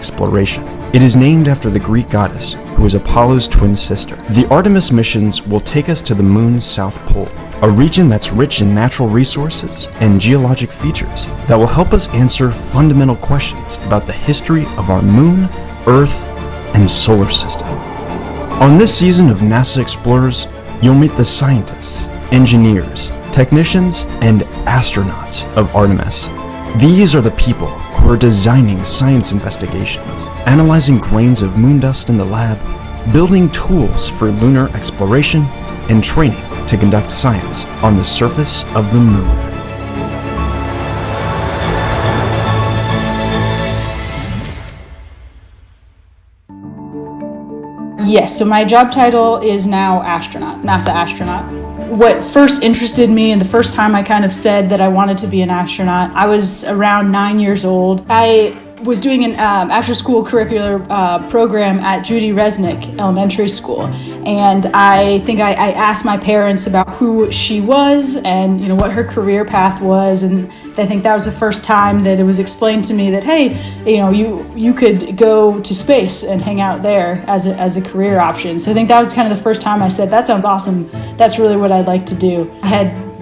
exploration. It is named after the Greek goddess, who is Apollo's twin sister. The Artemis missions will take us to the moon's south pole, a region that's rich in natural resources and geologic features that will help us answer fundamental questions about the history of our moon, Earth, and solar system. On this season of NASA Explorers, you'll meet the scientists, engineers, technicians, and astronauts of Artemis. These are the people who are designing science investigations, analyzing grains of moon dust in the lab, building tools for lunar exploration, and training to conduct science on the surface of the moon. Yes, so my job title is now astronaut, NASA astronaut. What first interested me and the first time I kind of said that I wanted to be an astronaut, I was around 9 years old. I was doing an after-school curricular program at Judy Resnick Elementary School, and I think I asked my parents about who she was and what her career path was, and I think that was the first time that it was explained to me that hey, you could go to space and hang out there as a career option. So I think that was kind of the first time I said that sounds awesome. That's really what I'd like to do. I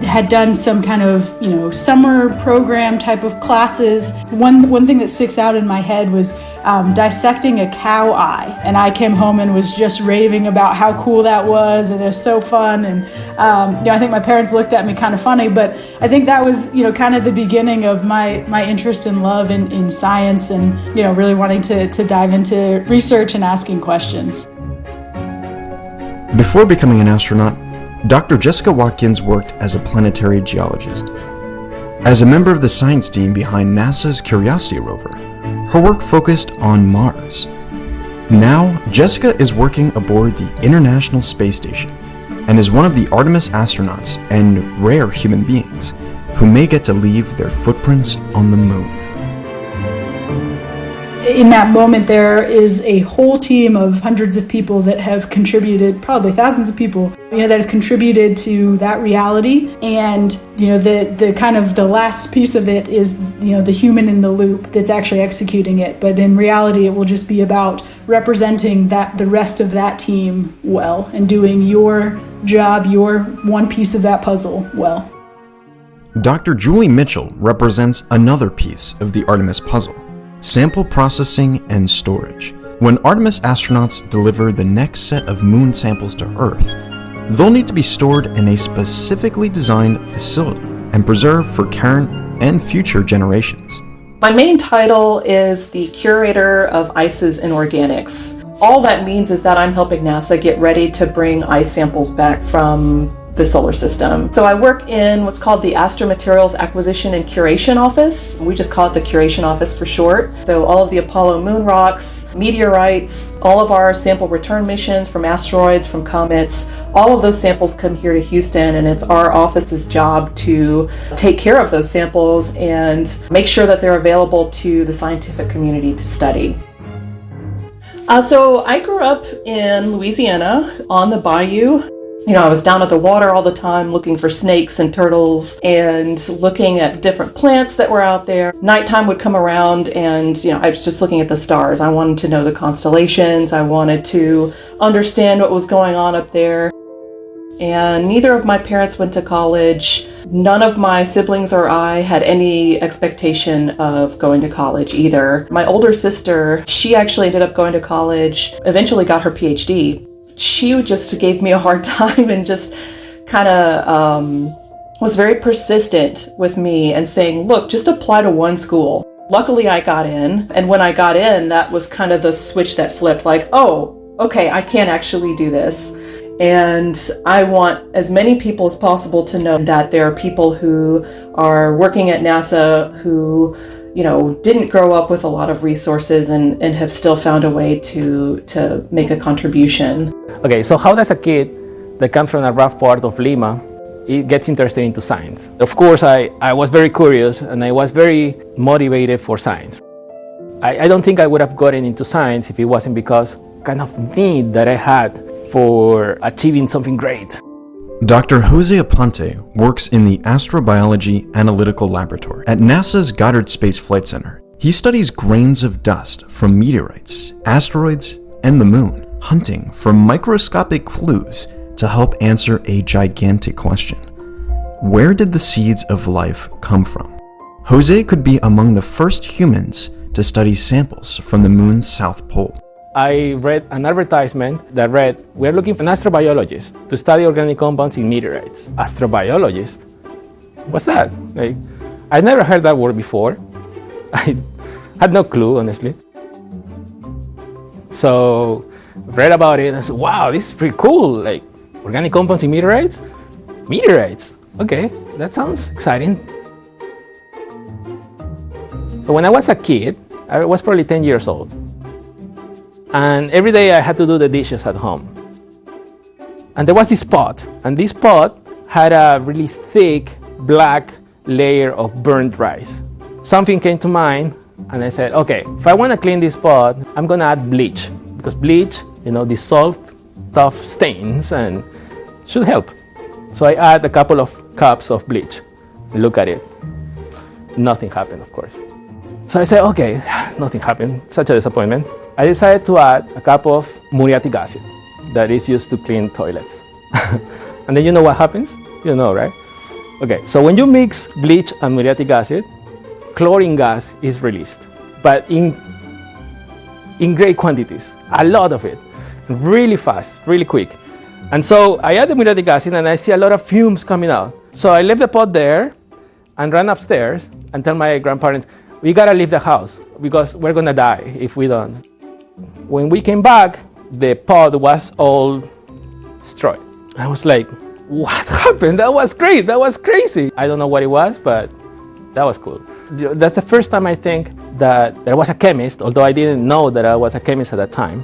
had done some kind of summer program type of classes. One thing that sticks out in my head was dissecting a cow eye, and I came home and was just raving about how cool that was, and it was so fun. And I think my parents looked at me kind of funny, but I think that was kind of the beginning of my interest and love in science, and really wanting to dive into research and asking questions. Before becoming an astronaut, Dr. Jessica Watkins worked as a planetary geologist. As a member of the science team behind NASA's Curiosity rover, her work focused on Mars. Now, Jessica is working aboard the International Space Station and is one of the Artemis astronauts and rare human beings who may get to leave their footprints on the moon. In that moment, there is a whole team of hundreds of people that have contributed, probably thousands of people, that have contributed to that reality. And, the kind of the last piece of it is, the human in the loop that's actually executing it. But in reality, it will just be about representing the rest of that team well and doing your job, your one piece of that puzzle well. Dr. Julie Mitchell represents another piece of the Artemis puzzle: sample processing and storage. When Artemis astronauts deliver the next set of moon samples to Earth, they'll need to be stored in a specifically designed facility and preserved for current and future generations. My main title is the Curator of Ices and Organics. All that means is that I'm helping NASA get ready to bring ice samples back from the solar system. So I work in what's called the Astromaterials Acquisition and Curation Office. We just call it the Curation Office for short. So all of the Apollo moon rocks, meteorites, all of our sample return missions from asteroids, from comets, all of those samples come here to Houston, and it's our office's job to take care of those samples and make sure that they're available to the scientific community to study. So I grew up in Louisiana on the bayou. I was down at the water all the time looking for snakes and turtles and looking at different plants that were out there. Nighttime would come around and, I was just looking at the stars. I wanted to know the constellations. I wanted to understand what was going on up there. And neither of my parents went to college. None of my siblings or I had any expectation of going to college either. My older sister, she actually ended up going to college, eventually got her PhD. She just gave me a hard time and just kind of was very persistent with me and saying, look, just apply to one school. Luckily, I got in. And when I got in, that was kind of the switch that flipped, like, oh, okay, I can actually do this. And I want as many people as possible to know that there are people who are working at NASA who didn't grow up with a lot of resources and have still found a way to make a contribution. Okay, so how does a kid that comes from a rough part of Lima, it gets interested into science? Of course, I was very curious and I was very motivated for science. I don't think I would have gotten into science if it wasn't because kind of need that I had for achieving something great. Dr. Jose Aponte works in the Astrobiology Analytical Laboratory at NASA's Goddard Space Flight Center. He studies grains of dust from meteorites, asteroids, and the moon, hunting for microscopic clues to help answer a gigantic question. Where did the seeds of life come from? Jose could be among the first humans to study samples from the moon's south pole. I read an advertisement that read, "We're looking for an astrobiologist to study organic compounds in meteorites." Astrobiologist? What's that? Like, I never heard that word before. I had no clue, honestly. So, read about it and I said, wow, this is pretty cool. Like, organic compounds in meteorites? Meteorites? Okay, that sounds exciting. So when I was a kid, I was probably 10 years old. And every day I had to do the dishes at home. And there was this pot, and this pot had a really thick black layer of burnt rice. Something came to mind, and I said, okay, if I want to clean this pot, I'm going to add bleach, because bleach, dissolves tough stains and should help. So I add a couple of cups of bleach. Look at it. Nothing happened, of course. So I said, okay, nothing happened. Such a disappointment. I decided to add a cup of muriatic acid that is used to clean toilets. And then you know what happens? You know, right? Okay, so when you mix bleach and muriatic acid, chlorine gas is released, but in great quantities, a lot of it, really fast, really quick. And so I add the muriatic acid and I see a lot of fumes coming out. So I left the pot there and ran upstairs and tell my grandparents, we gotta leave the house because we're gonna die if we don't. When we came back, the pot was all destroyed. I was like, what happened? That was great, that was crazy. I don't know what it was, but that was cool. That's the first time I think that there was a chemist, although I didn't know that I was a chemist at that time.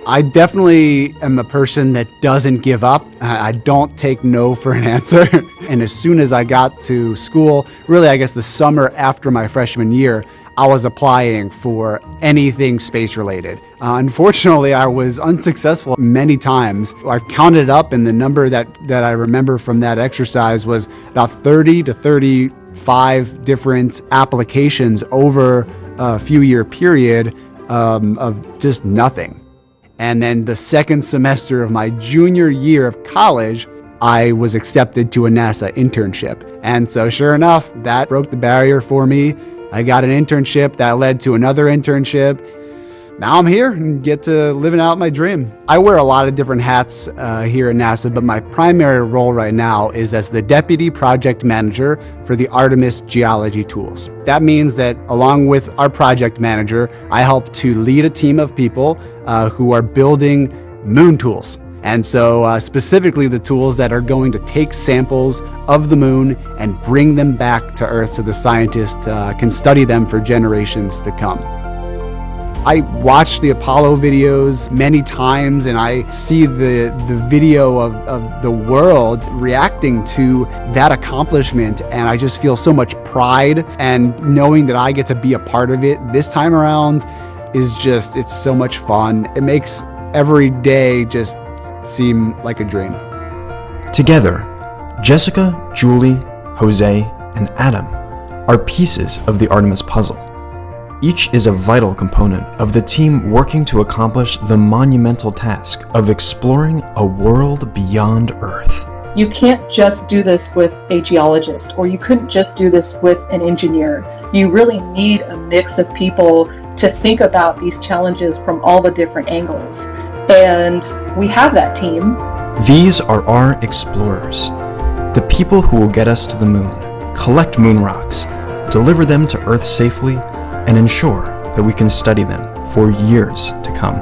I definitely am a person that doesn't give up. I don't take no for an answer. And as soon as I got to school, really I guess the summer after my freshman year, I was applying for anything space related. Unfortunately, I was unsuccessful many times. I counted up and the number that I remember from that exercise was about 30 to 35 different applications over a few year period of just nothing. And then the second semester of my junior year of college, I was accepted to a NASA internship. And so sure enough, that broke the barrier for me. I got an internship that led to another internship. Now I'm here and get to living out my dream. I wear a lot of different hats here at NASA, but my primary role right now is as the Deputy Project Manager for the Artemis geology tools. That means that along with our project manager, I help to lead a team of people who are building moon tools. And so specifically the tools that are going to take samples of the moon and bring them back to Earth so the scientists can study them for generations to come. I watch the Apollo videos many times and I see the video of the world reacting to that accomplishment, and I just feel so much pride, and knowing that I get to be a part of it this time around is just, it's so much fun. It makes every day just seem like a dream. Together, Jessica, Julie, Jose, and Adam are pieces of the Artemis puzzle. Each is a vital component of the team working to accomplish the monumental task of exploring a world beyond Earth. You can't just do this with a geologist, or you couldn't just do this with an engineer. You really need a mix of people to think about these challenges from all the different angles. And we have that team. These are our explorers, the people who will get us to the moon, collect moon rocks, deliver them to Earth safely, and ensure that we can study them for years to come.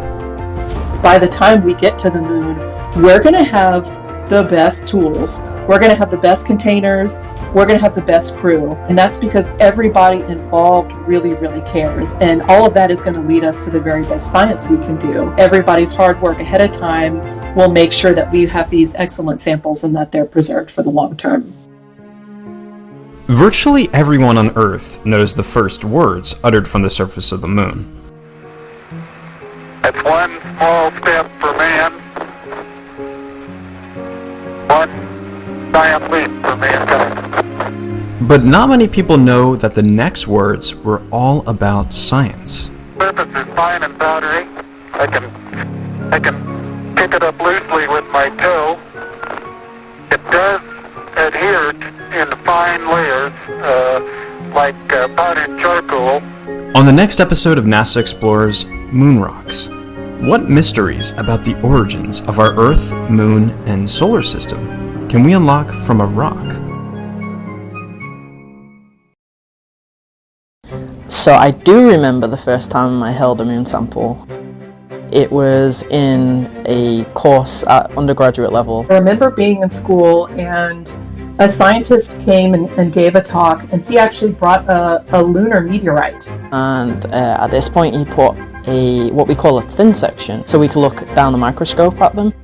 By the time we get to the moon, we're going to have the best tools. We're going to have the best containers. We're going to have the best crew. And that's because everybody involved really, really cares. And all of that is going to lead us to the very best science we can do. Everybody's hard work ahead of time will make sure that we have these excellent samples and that they're preserved for the long term. Virtually everyone on Earth knows the first words uttered from the surface of the moon. It's one small step for man, one giant leap for mankind. But not many people know that the next words were all about science. Surface is fine and powdery. I can pick it up loosely with my toe. It does adhere in fine layers, like powdered charcoal. On the next episode of NASA Explores Moon Rocks, what mysteries about the origins of our Earth, Moon, and solar system can we unlock from a rock? So I do remember the first time I held a moon sample. It was in a course at undergraduate level. I remember being in school and a scientist came and gave a talk, and he actually brought a lunar meteorite. And at this point he put what we call a thin section, so we could look down a microscope at them.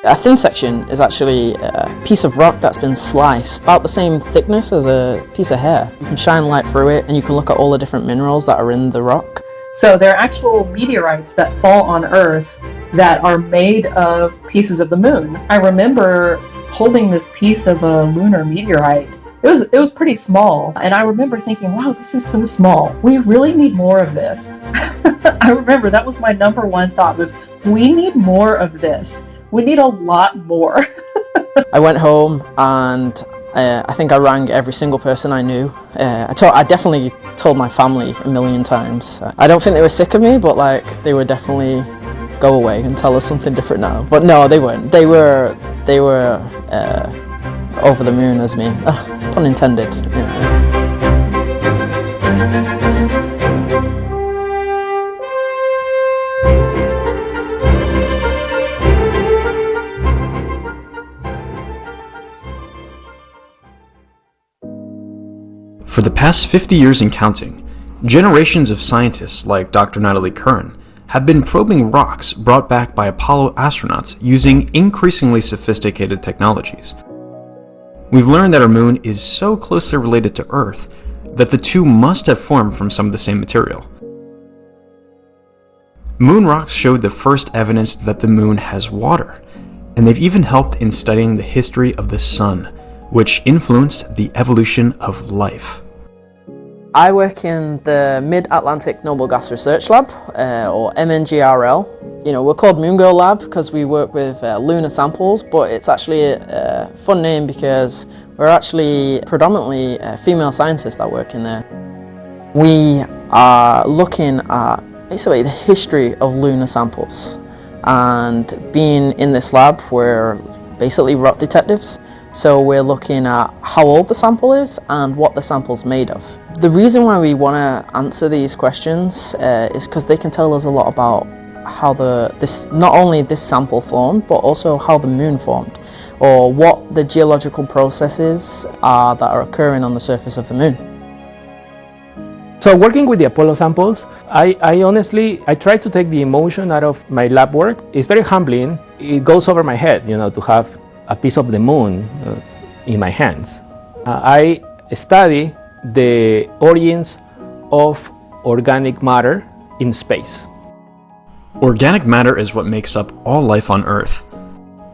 A thin section is actually a piece of rock that's been sliced, about the same thickness as a piece of hair. You can shine light through it and you can look at all the different minerals that are in the rock. So they're actual meteorites that fall on Earth that are made of pieces of the moon. I remember holding this piece of a lunar meteorite. It was pretty small, and I remember thinking, wow, this is so small. We really need more of this. I remember that was my number one thought, was we need more of this. We need a lot more. I went home and I think I rang every single person I knew. I definitely told my family a million times. I don't think they were sick of me, but like they would definitely go away and tell us something different now. But no, they weren't. They were over the moon as me. Pun intended. Yeah. For the past 50 years and counting, generations of scientists like Dr. Natalie Curran have been probing rocks brought back by Apollo astronauts using increasingly sophisticated technologies. We've learned that our moon is so closely related to Earth that the two must have formed from some of the same material. Moon rocks showed the first evidence that the moon has water, and they've even helped in studying the history of the sun, which influenced the evolution of life. I work in the Mid-Atlantic Noble Gas Research Lab, or MNGRL. You know, we're called Moon Girl Lab because we work with lunar samples, but it's actually a fun name because we're actually predominantly female scientists that work in there. We are looking at basically the history of lunar samples, and being in this lab, we're basically rock detectives. So we're looking at how old the sample is and what the sample's made of. The reason why we want to answer these questions is because they can tell us a lot about how not only this sample formed, but also how the moon formed, or what the geological processes are that are occurring on the surface of the moon. So working with the Apollo samples, I honestly try to take the emotion out of my lab work. It's very humbling. It goes over my head, you know, to have a piece of the moon in my hands. I study the origins of organic matter in space. Organic matter is what makes up all life on Earth.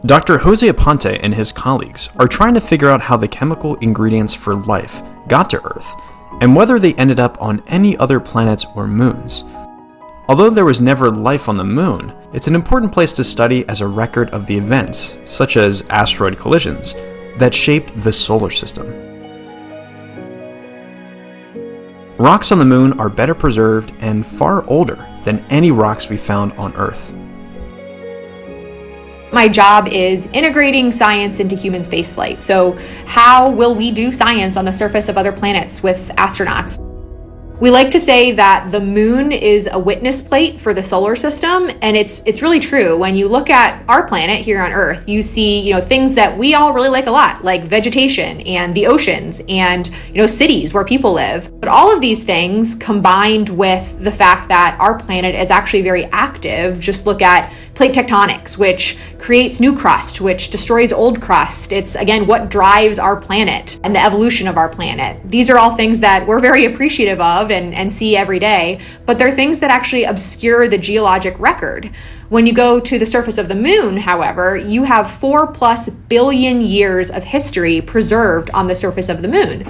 Dr. Jose Aponte and his colleagues are trying to figure out how the chemical ingredients for life got to Earth, and whether they ended up on any other planets or moons. Although there was never life on the moon, it's an important place to study as a record of the events, such as asteroid collisions, that shaped the solar system. Rocks on the moon are better preserved and far older than any rocks we found on Earth. My job is integrating science into human spaceflight. So how will we do science on the surface of other planets with astronauts? We like to say that the moon is a witness plate for the solar system, and it's really true. When you look at our planet here on Earth, you see, things that we all really like a lot, like vegetation and the oceans and, cities where people live. But all of these things combined with the fact that our planet is actually very active, just look at plate tectonics, which creates new crust, which destroys old crust. It's, again, what drives our planet and the evolution of our planet. These are all things that we're very appreciative of and see every day, but they're things that actually obscure the geologic record. When you go to the surface of the moon, however, you have 4+ billion years of history preserved on the surface of the moon.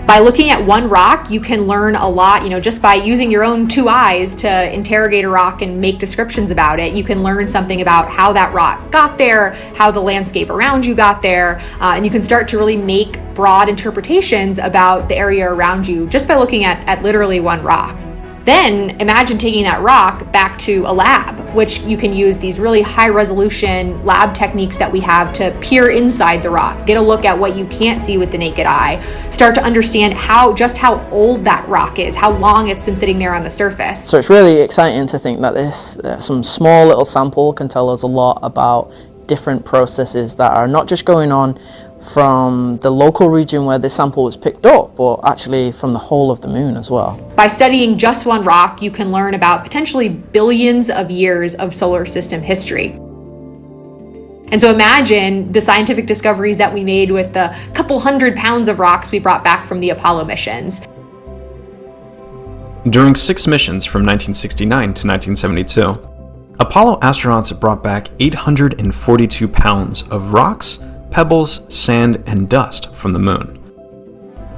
By looking at one rock, you can learn a lot, just by using your own 2 eyes to interrogate a rock and make descriptions about it. You can learn something about how that rock got there, how the landscape around you got there, and you can start to really make broad interpretations about the area around you just by looking at literally one rock. Then imagine taking that rock back to a lab, which you can use these really high resolution lab techniques that we have to peer inside the rock, get a look at what you can't see with the naked eye, start to understand how old that rock is, how long it's been sitting there on the surface. So it's really exciting to think that this some small little sample can tell us a lot about different processes that are not just going on from the local region where this sample was picked up, but actually from the whole of the moon as well. By studying just one rock, you can learn about potentially billions of years of solar system history. And so imagine the scientific discoveries that we made with the couple 100 pounds of rocks we brought back from the Apollo missions. During 6 missions from 1969 to 1972, Apollo astronauts brought back 842 pounds of rocks, pebbles, sand, and dust from the moon.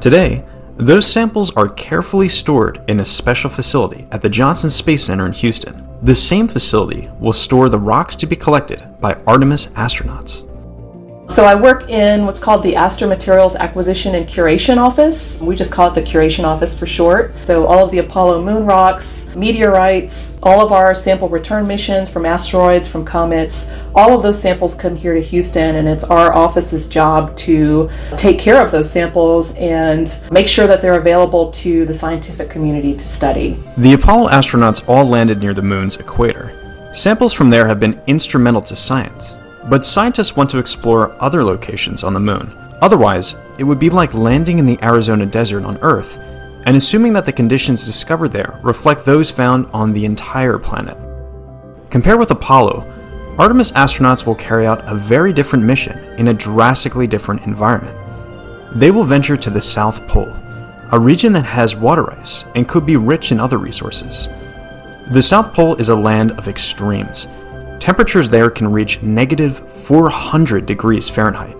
Today, those samples are carefully stored in a special facility at the Johnson Space Center in Houston. The same facility will store the rocks to be collected by Artemis astronauts. So I work in what's called the Astromaterials Acquisition and Curation Office. We just call it the Curation Office for short. So all of the Apollo moon rocks, meteorites, all of our sample return missions from asteroids, from comets, all of those samples come here to Houston, and it's our office's job to take care of those samples and make sure that they're available to the scientific community to study. The Apollo astronauts all landed near the moon's equator. Samples from there have been instrumental to science. But scientists want to explore other locations on the moon. Otherwise, it would be like landing in the Arizona desert on Earth, and assuming that the conditions discovered there reflect those found on the entire planet. Compared with Apollo, Artemis astronauts will carry out a very different mission in a drastically different environment. They will venture to the South Pole, a region that has water ice and could be rich in other resources. The South Pole is a land of extremes. Temperatures there can reach -400 degrees Fahrenheit.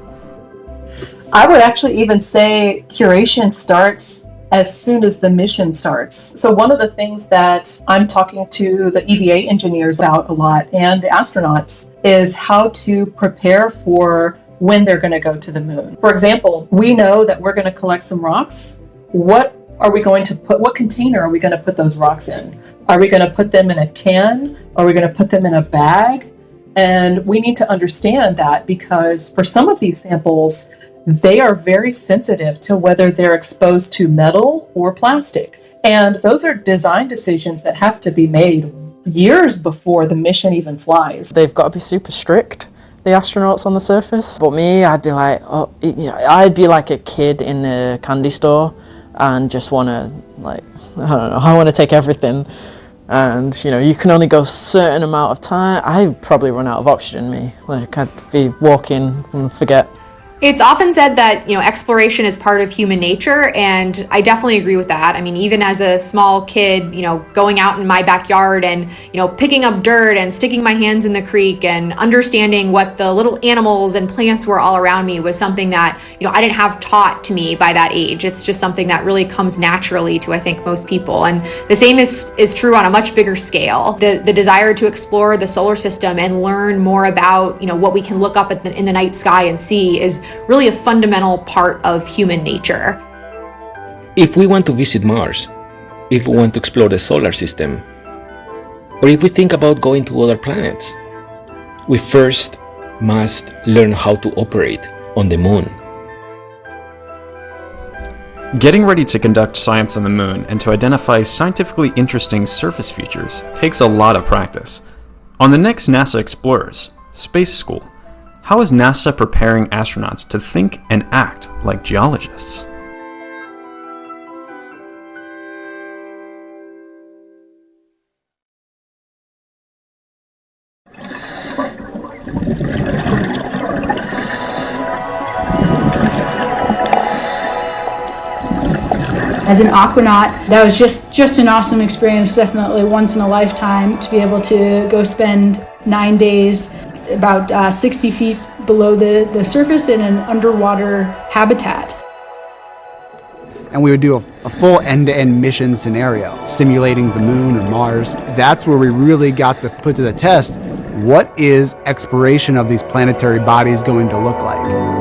I would actually even say curation starts as soon as the mission starts. So one of the things that I'm talking to the EVA engineers about a lot and the astronauts is how to prepare for when they're going to go to the moon. For example, we know that we're going to collect some rocks. What container are we going to put those rocks in? Are we going to put them in a can? Are we going to put them in a bag? And we need to understand that, because for some of these samples, they are very sensitive to whether they're exposed to metal or plastic. And those are design decisions that have to be made years before the mission even flies. They've got to be super strict, the astronauts on the surface. But me, I'd be like, I'd be like a kid in a candy store and just want to, I want to take everything. And, you can only go a certain amount of time. I'd probably run out of oxygen, me. I'd be walking and forget. It's often said that, exploration is part of human nature, and I definitely agree with that. I mean, even as a small kid, going out in my backyard and, picking up dirt and sticking my hands in the creek and understanding what the little animals and plants were all around me was something that, I didn't have taught to me by that age. It's just something that really comes naturally to, I think, most people. And the same is true on a much bigger scale. The desire to explore the solar system and learn more about, what we can look up in the night sky and see is really a fundamental part of human nature. If we want to visit Mars, if we want to explore the solar system, or if we think about going to other planets, we first must learn how to operate on the moon. Getting ready to conduct science on the moon and to identify scientifically interesting surface features takes a lot of practice. On the next NASA Explorers, Space School, how is NASA preparing astronauts to think and act like geologists? As an aquanaut, that was just an awesome experience, definitely once in a lifetime, to be able to go spend 9 days about 60 feet below the surface in an underwater habitat. And we would do a full end-to-end mission scenario, simulating the moon or Mars. That's where we really got to put to the test, what is exploration of these planetary bodies going to look like?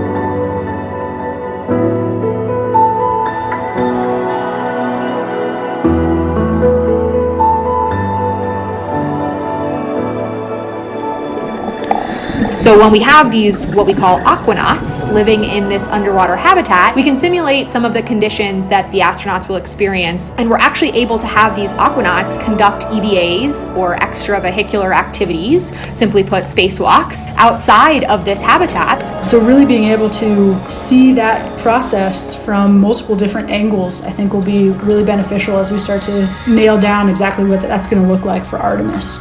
So when we have these, what we call aquanauts, living in this underwater habitat, we can simulate some of the conditions that the astronauts will experience, and we're actually able to have these aquanauts conduct EVAs, or extravehicular activities, simply put, spacewalks, outside of this habitat. So really being able to see that process from multiple different angles, I think will be really beneficial as we start to nail down exactly what that's going to look like for Artemis.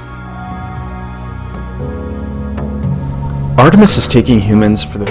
Artemis is taking humans for the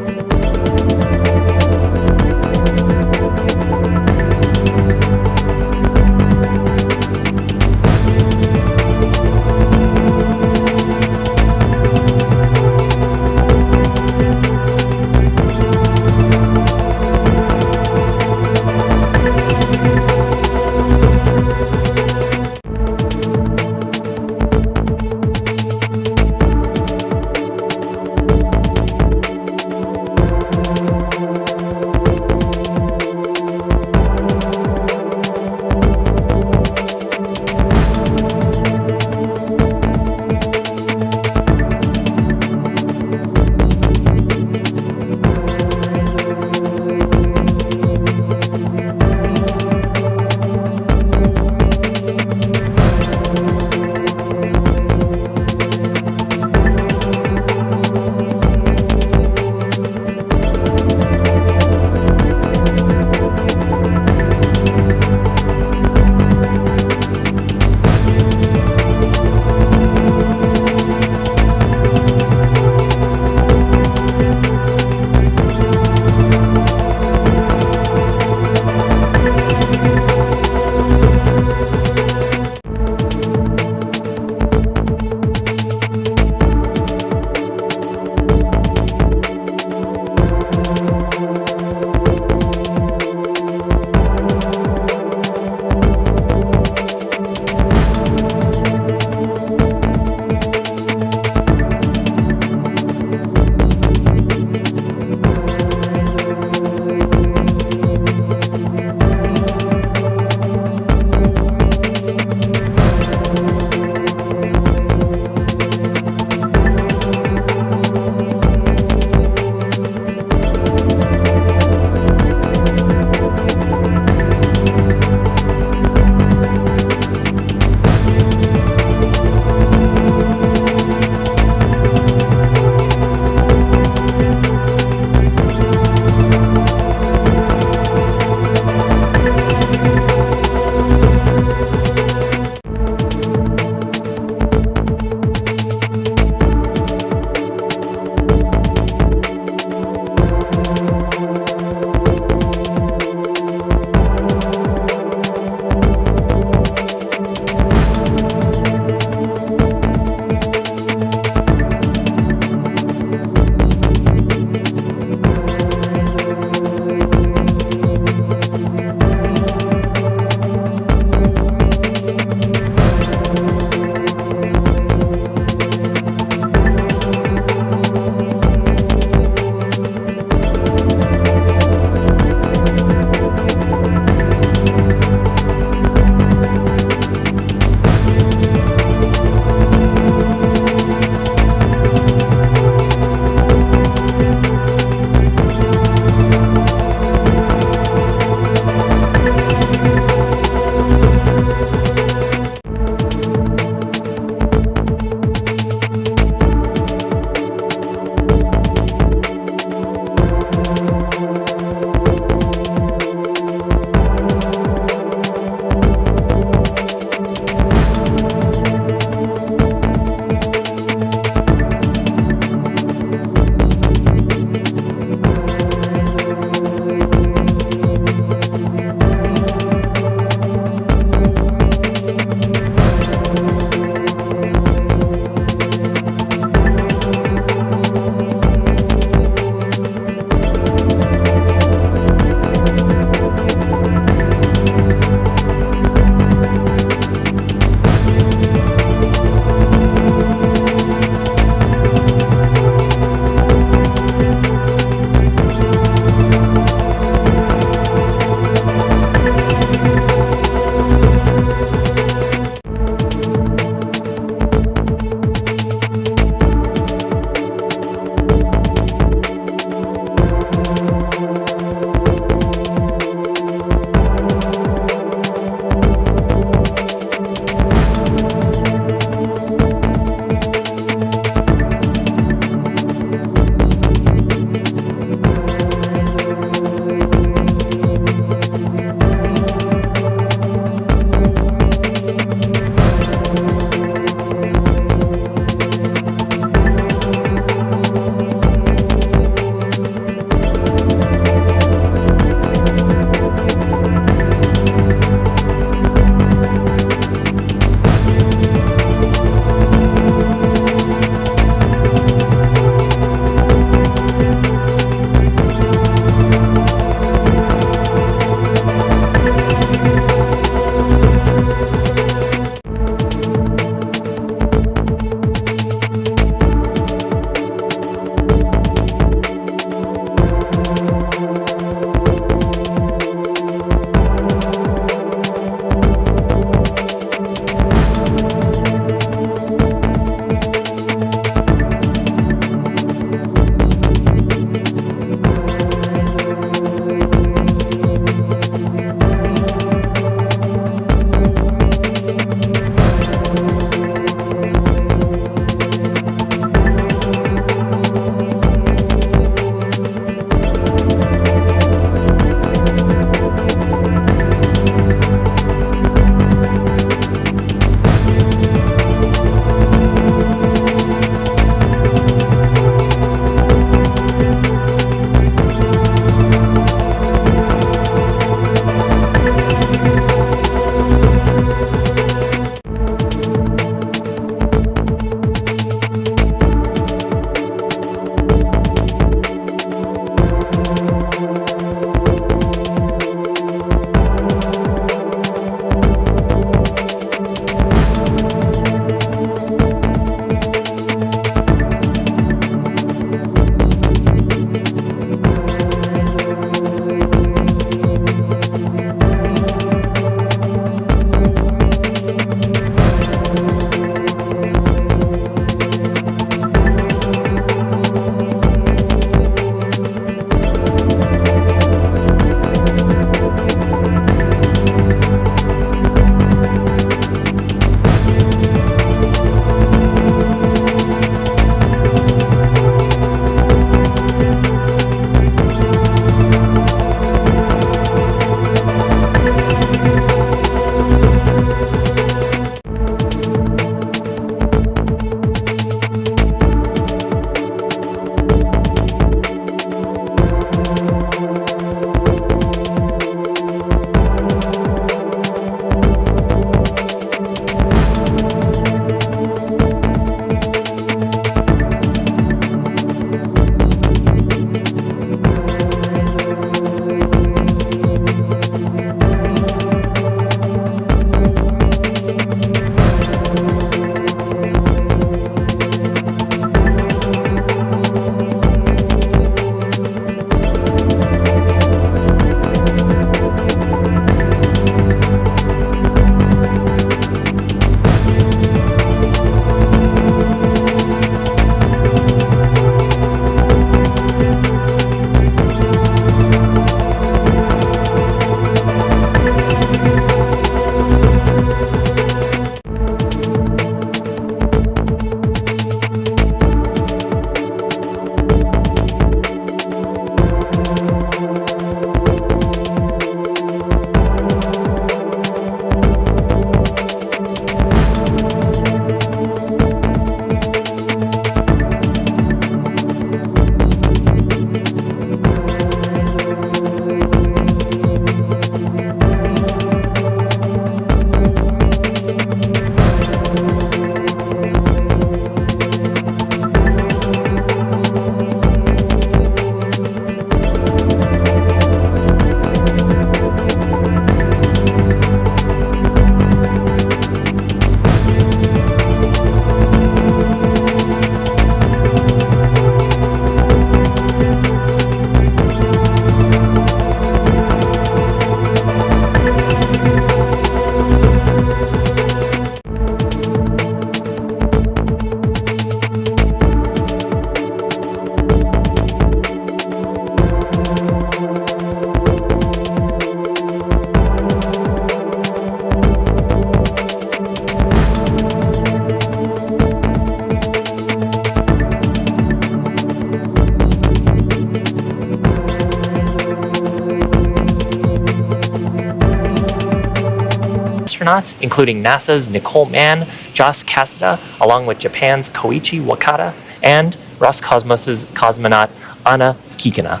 astronauts, including NASA's Nicole Mann, Josh Cassada, along with Japan's Koichi Wakata, and Roscosmos's cosmonaut Anna Kikina.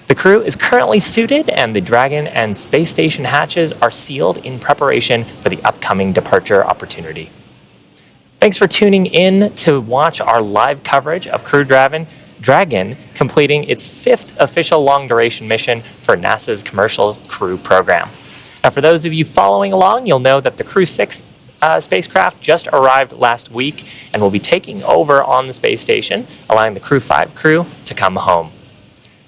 The crew is currently suited, and the Dragon and space station hatches are sealed in preparation for the upcoming departure opportunity. Thanks for tuning in to watch our live coverage of Crew Dragon completing its 5th official long-duration mission for NASA's Commercial Crew Program. Now, for those of you following along, you'll know that the Crew 6 spacecraft just arrived last week and will be taking over on the space station, allowing the Crew 5 crew to come home.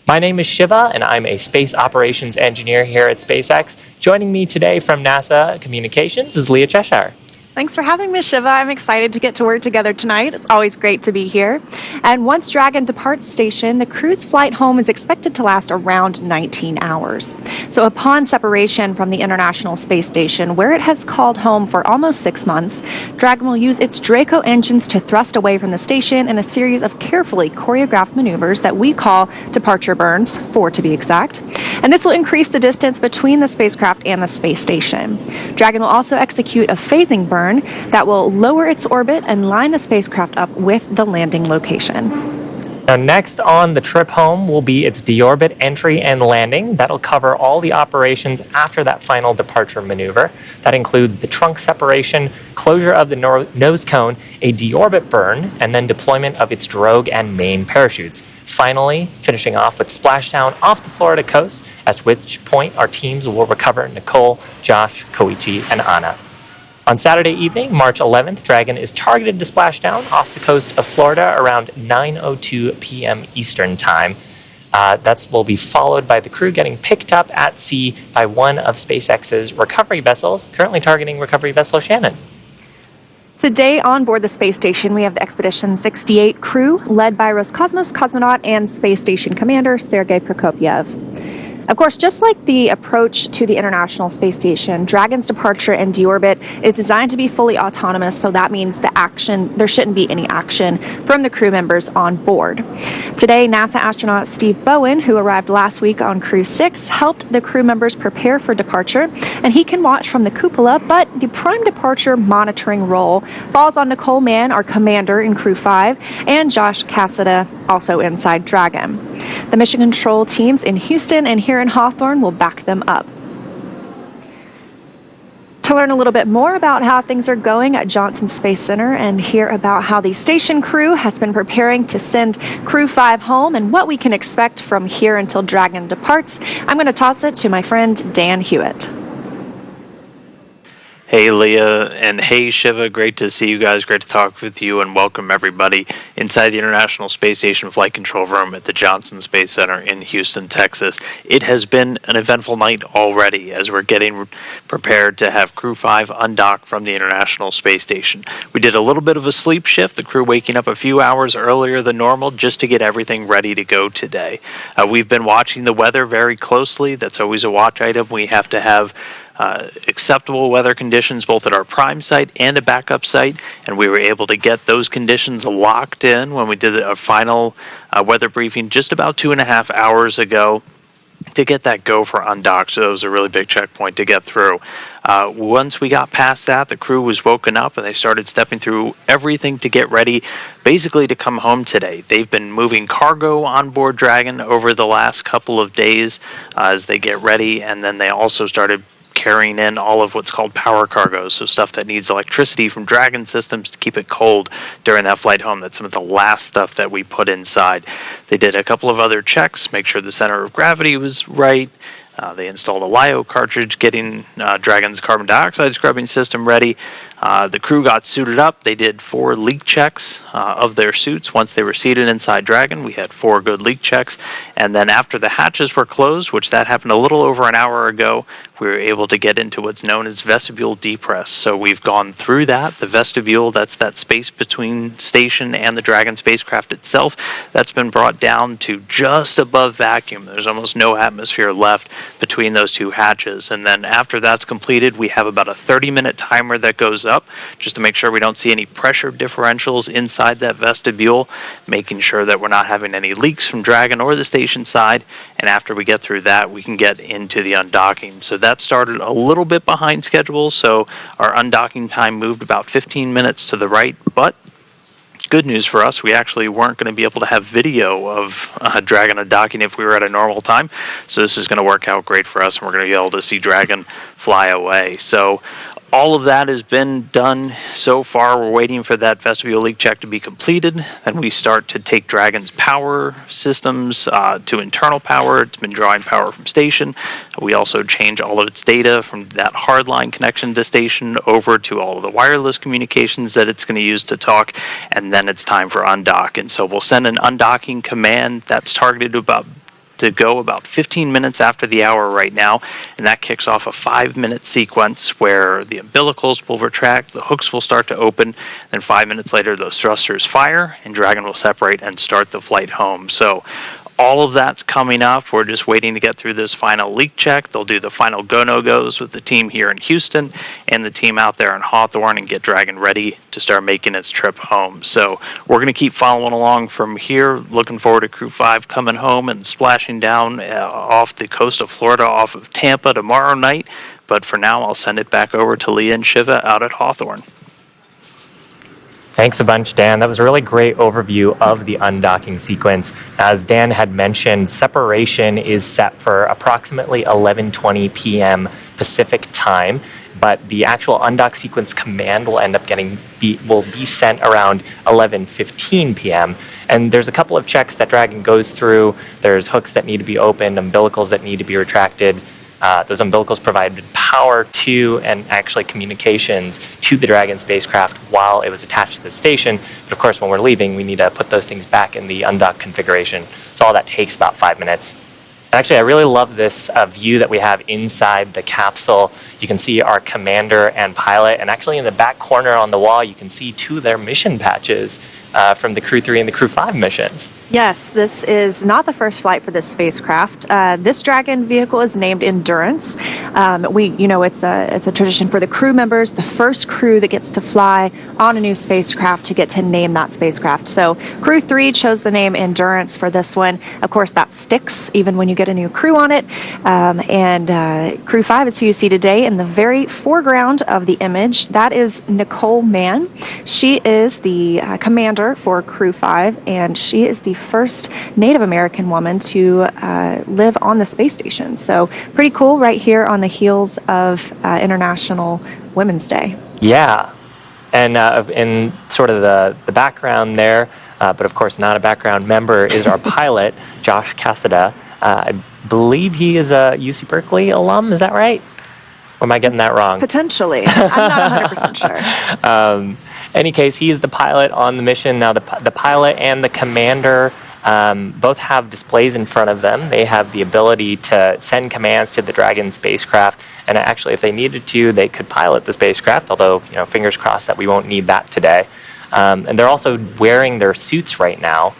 My name is Shiva, and I'm a space operations engineer here at SpaceX. Joining me today from NASA Communications is Leah Cheshire. Thanks for having me, Shiva. I'm excited to get to work together tonight. It's always great to be here. And once Dragon departs station, the crew's flight home is expected to last around 19 hours. So upon separation from the International Space Station, where it has called home for almost 6 months, Dragon will use its Draco engines to thrust away from the station in a series of carefully choreographed maneuvers that we call departure burns, 4 to be exact. And this will increase the distance between the spacecraft and the space station. Dragon will also execute a phasing burn that will lower its orbit and line the spacecraft up with the landing location. Now, next on the trip home will be its deorbit entry and landing. That'll cover all the operations after that final departure maneuver. That includes the trunk separation, closure of the nose cone, a deorbit burn, and then deployment of its drogue and main parachutes. Finally, finishing off with splashdown off the Florida coast, at which point our teams will recover Nicole, Josh, Koichi, and Anna. On Saturday evening, March 11th, Dragon is targeted to splash down off the coast of Florida around 9:02 p.m. Eastern Time. That will be followed by the crew getting picked up at sea by one of SpaceX's recovery vessels, currently targeting Recovery Vessel Shannon. Today on board the space station, we have the Expedition 68 crew, led by Roscosmos cosmonaut and space station commander Sergei Prokopyev. Of course, just like the approach to the International Space Station, Dragon's departure and deorbit is designed to be fully autonomous, so that means there shouldn't be any action from the crew members on board. Today, NASA astronaut Steve Bowen, who arrived last week on Crew 6, helped the crew members prepare for departure, and he can watch from the cupola, but the prime departure monitoring role falls on Nicole Mann, our commander in Crew 5, and Josh Cassada, also inside Dragon. The mission control teams in Houston and here in Hawthorne will back them up. To learn a little bit more about how things are going at Johnson Space Center and hear about how the station crew has been preparing to send Crew 5 home and what we can expect from here until Dragon departs, I'm going to toss it to my friend Dan Hewitt. Hey Leah, and hey Shiva, great to see you guys, great to talk with you, and welcome everybody inside the International Space Station Flight Control Room at the Johnson Space Center in Houston, Texas. It has been an eventful night already as we're getting prepared to have Crew 5 undock from the International Space Station. We did a little bit of a sleep shift, the crew waking up a few hours earlier than normal just to get everything ready to go today. We've been watching the weather very closely. That's always a watch item. We have to have acceptable weather conditions both at our prime site and a backup site, and we were able to get those conditions locked in when we did a final weather briefing just about 2.5 hours ago to get that go for undock. So that was a really big checkpoint to get through. Once we got past that, the crew was woken up and they started stepping through everything to get ready basically to come home today. They've been moving cargo on board Dragon over the last couple of days as they get ready, and then they also started carrying in all of what's called power cargo, so stuff that needs electricity from Dragon systems to keep it cold during that flight home. That's some of the last stuff that we put inside. They did a couple of other checks, make sure the center of gravity was right. They installed a LiO cartridge, getting Dragon's carbon dioxide scrubbing system ready. The crew got suited up. They did 4 leak checks of their suits. Once they were seated inside Dragon, we had 4 good leak checks. And then after the hatches were closed, which that happened a little over an hour ago, we were able to get into what's known as vestibule depress. So we've gone through that. The vestibule, that's that space between station and the Dragon spacecraft itself, that's been brought down to just above vacuum. There's almost no atmosphere left between those 2 hatches. And then after that's completed, we have about a 30-minute timer that goes up just to make sure we don't see any pressure differentials inside that vestibule, making sure that we're not having any leaks from Dragon or the station side. And after we get through that, we can get into the undocking. So that started a little bit behind schedule, so our undocking time moved about 15 minutes to the right, but good news for us, we actually weren't going to be able to have video of Dragon undocking if we were at a normal time. So this is going to work out great for us, and we're going to be able to see Dragon fly away. So all of that has been done so far. We're waiting for that vestibule leak check to be completed. Then we start to take Dragon's power systems to internal power. It's been drawing power from station. We also change all of its data from that hardline connection to station over to all of the wireless communications that it's going to use to talk. And then it's time for undock. And so we'll send an undocking command that's targeted to go about 15 minutes after the hour right now, and that kicks off a 5-minute sequence where the umbilicals will retract, the hooks will start to open, and 5 minutes later those thrusters fire and Dragon will separate and start the flight home. So all of that's coming up. We're just waiting to get through this final leak check. They'll do the final go-no-goes with the team here in Houston and the team out there in Hawthorne and get Dragon ready to start making its trip home. So we're going to keep following along from here. Looking forward to Crew 5 coming home and splashing down off the coast of Florida, off of Tampa tomorrow night. But for now, I'll send it back over to Leah and Shiva out at Hawthorne. Thanks a bunch, Dan. That was a really great overview of the undocking sequence. As Dan had mentioned, separation is set for approximately 11:20 p.m. Pacific time, but the actual undock sequence command will end up will be sent around 11:15 p.m. And there's a couple of checks that Dragon goes through. There's hooks that need to be opened, umbilicals that need to be retracted. Those umbilicals provided power to and actually communications to the Dragon spacecraft while it was attached to the station. But of course, when we're leaving, we need to put those things back in the undock configuration. So all that takes about 5 minutes. Actually, I really love this view that we have inside the capsule. You can see our commander and pilot, and actually in the back corner on the wall, you can see 2 of their mission patches from the Crew 3 and the Crew 5 missions. Yes, this is not the first flight for this spacecraft. This Dragon vehicle is named Endurance. It's a tradition for the crew members, the first crew that gets to fly on a new spacecraft, to get to name that spacecraft. So Crew 3 chose the name Endurance for this one. Of course, that sticks even when you get a new crew on it. Crew 5 is who you see today in the very foreground of the image. That is Nicole Mann. She is the commander for Crew 5, and she is the first Native American woman to live on the space station. So pretty cool right here on the heels of International Women's Day. Yeah, and in sort of the background there, but of course not a background member, is our pilot, Josh Cassada. I believe he is a UC Berkeley alum, is that right? Or am I getting that wrong? Potentially. I'm not 100% sure. Any case, he is the pilot on the mission. Now, the pilot and the commander both have displays in front of them. They have the ability to send commands to the Dragon spacecraft, and actually, if they needed to, they could pilot the spacecraft, although, fingers crossed that we won't need that today. And they're also wearing their suits right now.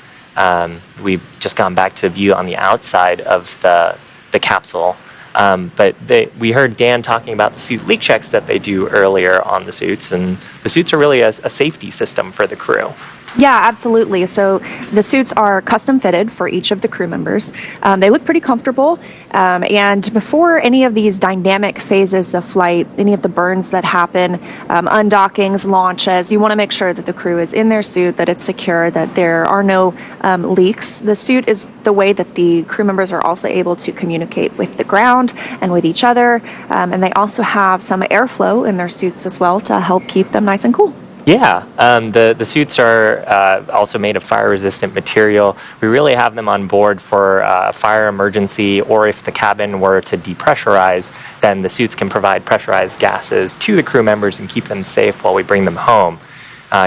We've just gone back to a view on the outside of the capsule. But we heard Dan talking about the suit leak checks that they do earlier on the suits, and the suits are really a safety system for the crew. Yeah, absolutely. So the suits are custom fitted for each of the crew members. They look pretty comfortable. And before any of these dynamic phases of flight, any of the burns that happen, undockings, launches, you want to make sure that the crew is in their suit, that it's secure, that there are no leaks. The suit is the way that the crew members are also able to communicate with the ground and with each other. And they also have some airflow in their suits as well to help keep them nice and cool. Yeah, the suits are also made of fire-resistant material. We really have them on board for a fire emergency, or if the cabin were to depressurize, then the suits can provide pressurized gases to the crew members and keep them safe while we bring them home.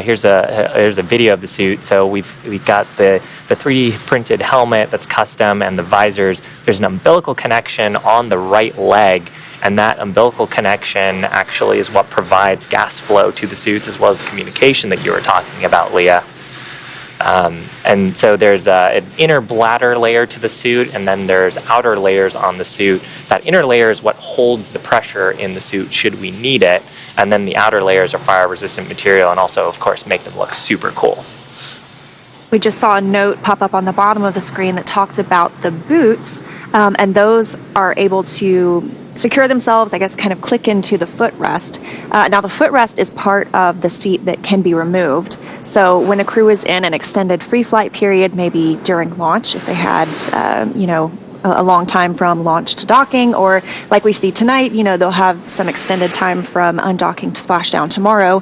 Here's a video of the suit. So we've got the 3D printed helmet that's custom and the visors. There's an umbilical connection on the right leg, and that umbilical connection actually is what provides gas flow to the suits, as well as the communication that you were talking about, Leah. And so there's an inner bladder layer to the suit, and then there's outer layers on the suit. That inner layer is what holds the pressure in the suit should we need it, and then the outer layers are fire-resistant material and also, of course, make them look super cool. We just saw a note pop up on the bottom of the screen that talked about the boots, and those are able to secure themselves, I guess, kind of click into the footrest. Now, the footrest is part of the seat that can be removed. So when the crew is in an extended free flight period, maybe during launch, if they had, a long time from launch to docking, or like we see tonight, they'll have some extended time from undocking to splashdown tomorrow.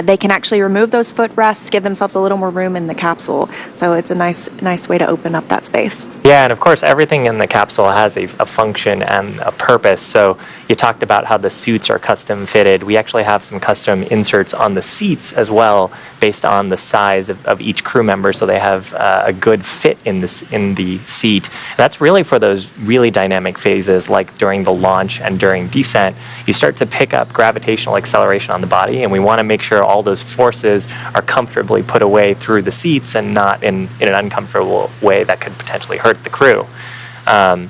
They can actually remove those footrests, give themselves a little more room in the capsule. So it's a nice way to open up that space. Yeah, and of course, everything in the capsule has a function and a purpose. So you talked about how the suits are custom fitted. We actually have some custom inserts on the seats as well, based on the size of each crew member, so they have a good fit in the seat. That's really for those really dynamic phases, like during the launch and during descent. You start to pick up gravitational acceleration on the body, and we want to make sure all those forces are comfortably put away through the seats and not in an uncomfortable way that could potentially hurt the crew.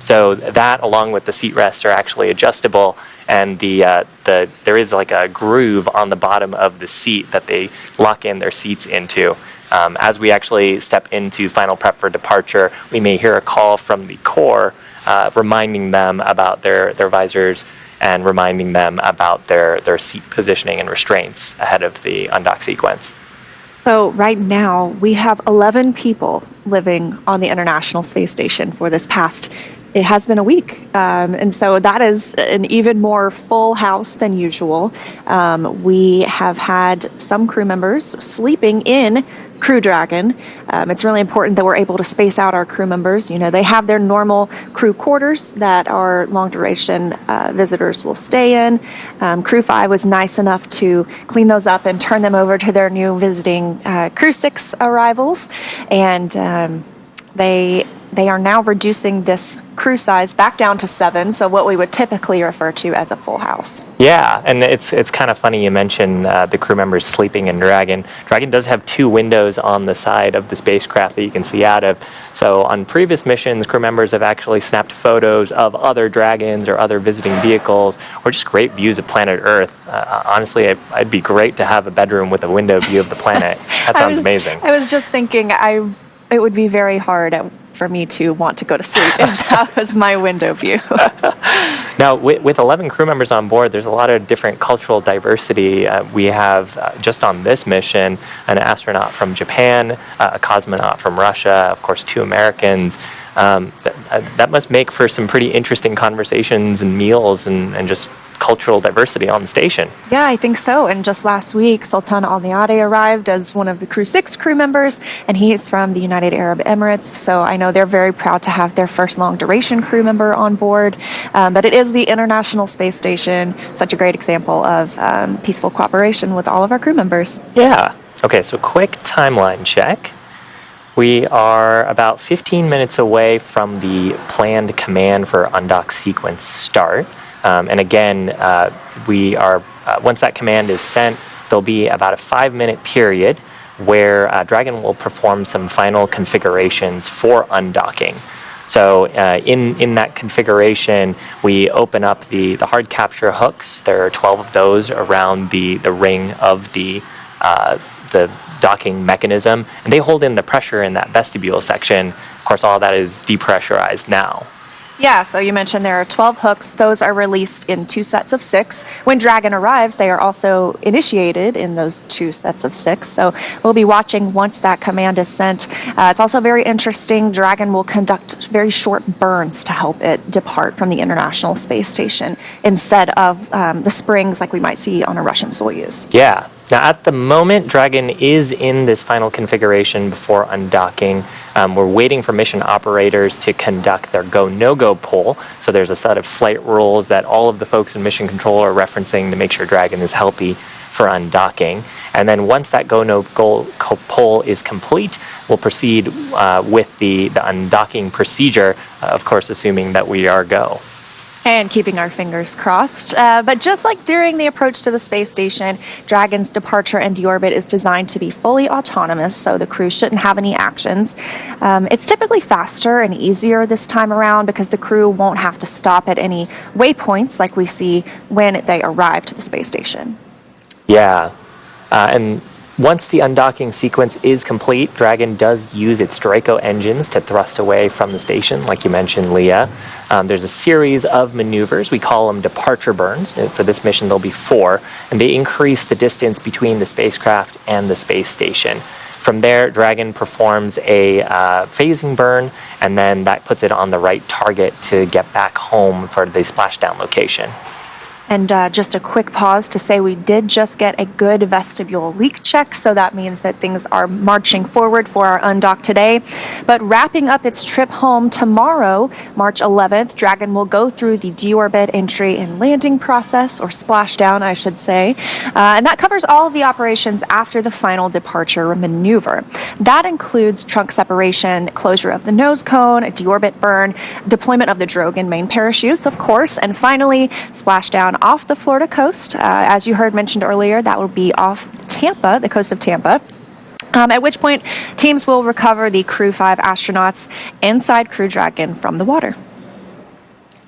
So that, along with the seat rests, are actually adjustable, and there is like a groove on the bottom of the seat that they lock in their seats into. As we actually step into final prep for departure, we may hear a call from the core reminding them about their visors and reminding them about their seat positioning and restraints ahead of the undock sequence. So right now, we have 11 people living on the International Space Station for this past, it has been a week. And so that is an even more full house than usual. We have had some crew members sleeping in Crew Dragon. It's really important that we're able to space out our crew members. They have their normal crew quarters that our long duration visitors will stay in. Crew 5 was nice enough to clean those up and turn them over to their new visiting Crew 6 arrivals. And they are now reducing this crew size back down to 7, so what we would typically refer to as a full house. Yeah, and it's kind of funny you mentioned the crew members sleeping in Dragon. Dragon does have 2 windows on the side of the spacecraft that you can see out of. So on previous missions, crew members have actually snapped photos of other Dragons or other visiting vehicles, or just great views of planet Earth. Honestly, it'd be great to have a bedroom with a window view of the planet. That sounds amazing. I was just thinking it would be very hard for me to want to go to sleep if that was my window view. Now, with 11 crew members on board, there's a lot of different cultural diversity. We have, just on this mission, an astronaut from Japan, a cosmonaut from Russia, of course, 2 Americans. That must make for some pretty interesting conversations and meals and just cultural diversity on the station. Yeah, I think so. And just last week, Sultan Al-Niadi arrived as one of the Crew 6 crew members, and he is from the United Arab Emirates. So I know they're very proud to have their first long-duration crew member on board. But it is the International Space Station, such a great example of peaceful cooperation with all of our crew members. Yeah. Okay, so quick timeline check. We are about 15 minutes away from the planned command for undock sequence start. And again, we are once that command is sent, there'll be about a 5-minute period where Dragon will perform some final configurations for undocking. So in that configuration, we open up the hard capture hooks. There are 12 of those around the ring of the docking mechanism, and they hold in the pressure in that vestibule section. Of course, all of that is depressurized now. Yeah, so you mentioned there are 12 hooks. Those are released in 2 sets of 6. When Dragon arrives, they are also initiated in those 2 sets of 6. So we'll be watching once that command is sent. It's also very interesting. Dragon will conduct very short burns to help it depart from the International Space Station instead of the springs like we might see on a Russian Soyuz. Yeah. Now, at the moment, Dragon is in this final configuration before undocking. We're waiting for mission operators to conduct their go, no-go poll. So there's a set of flight rules that all of the folks in mission control are referencing to make sure Dragon is healthy for undocking. And then once that go, no-go poll is complete, we'll proceed with the undocking procedure, of course, assuming that we are go. And keeping our fingers crossed. But just like during the approach to the space station, Dragon's departure and deorbit is designed to be fully autonomous, so the crew shouldn't have any actions. It's typically faster and easier this time around because the crew won't have to stop at any waypoints like we see when they arrive to the space station. Yeah, and once the undocking sequence is complete, Dragon does use its Draco engines to thrust away from the station, like you mentioned, Leah. There's a series of maneuvers. We call them departure burns. For this mission, there'll be 4, and they increase the distance between the spacecraft and the space station. From there, Dragon performs a phasing burn, and then that puts it on the right target to get back home for the splashdown location. And just a quick pause to say we did just get a good vestibule leak check, so that means that things are marching forward for our undock today. But wrapping up its trip home tomorrow, March 11th, Dragon will go through the deorbit entry and landing process, or splashdown, I should say. And that covers all of the operations after the final departure maneuver. That includes trunk separation, closure of the nose cone, a deorbit burn, deployment of the drogue and main parachutes, of course, and finally, splashdown off the Florida coast. As you heard mentioned earlier, that will be off Tampa, the coast of Tampa. At which point, teams will recover the Crew 5 astronauts inside Crew Dragon from the water.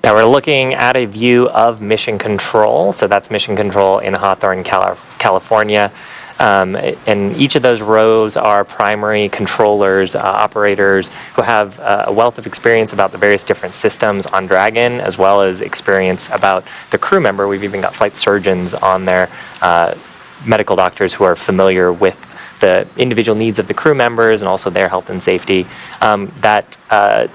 Now we're looking at a view of Mission Control. So that's Mission Control in Hawthorne, California. And each of those rows are primary controllers, operators who have a wealth of experience about the various different systems on Dragon, as well as experience about the crew member. We've even got flight surgeons on there, medical doctors who are familiar with the individual needs of the crew members and also their health and safety. That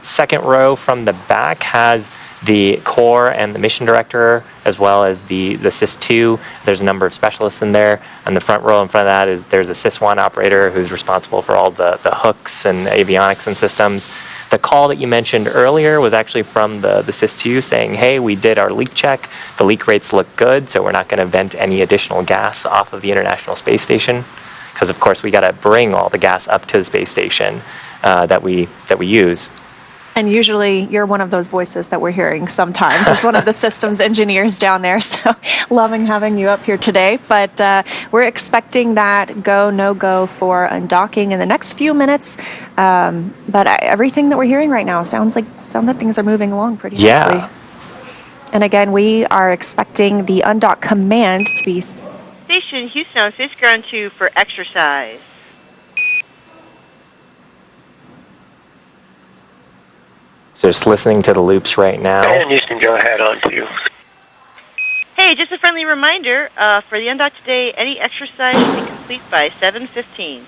second row from the back has the core and the mission director, as well as the SIS-2. There's a number of specialists in there. And the front row in front of that there's a SIS-1 operator who's responsible for all the hooks and avionics and systems. The call that you mentioned earlier was actually from the SIS-2 saying, hey, we did our leak check. The leak rates look good, so we're not going to vent any additional gas off of the International Space Station. Because, of course, we got to bring all the gas up to the space station that we use. And usually you're one of those voices that we're hearing sometimes as one of the systems engineers down there. So loving having you up here today. But we're expecting that go, no-go for undocking in the next few minutes. But everything that we're hearing right now sounds like things are moving along pretty nicely. Yeah. And again, we are expecting the undock command to be... Station Houston on Space Ground 2 for exercise. So just listening to the loops right now. And you can go ahead on to. Hey, just a friendly reminder, for the undock today, any exercise should be complete by 7:15.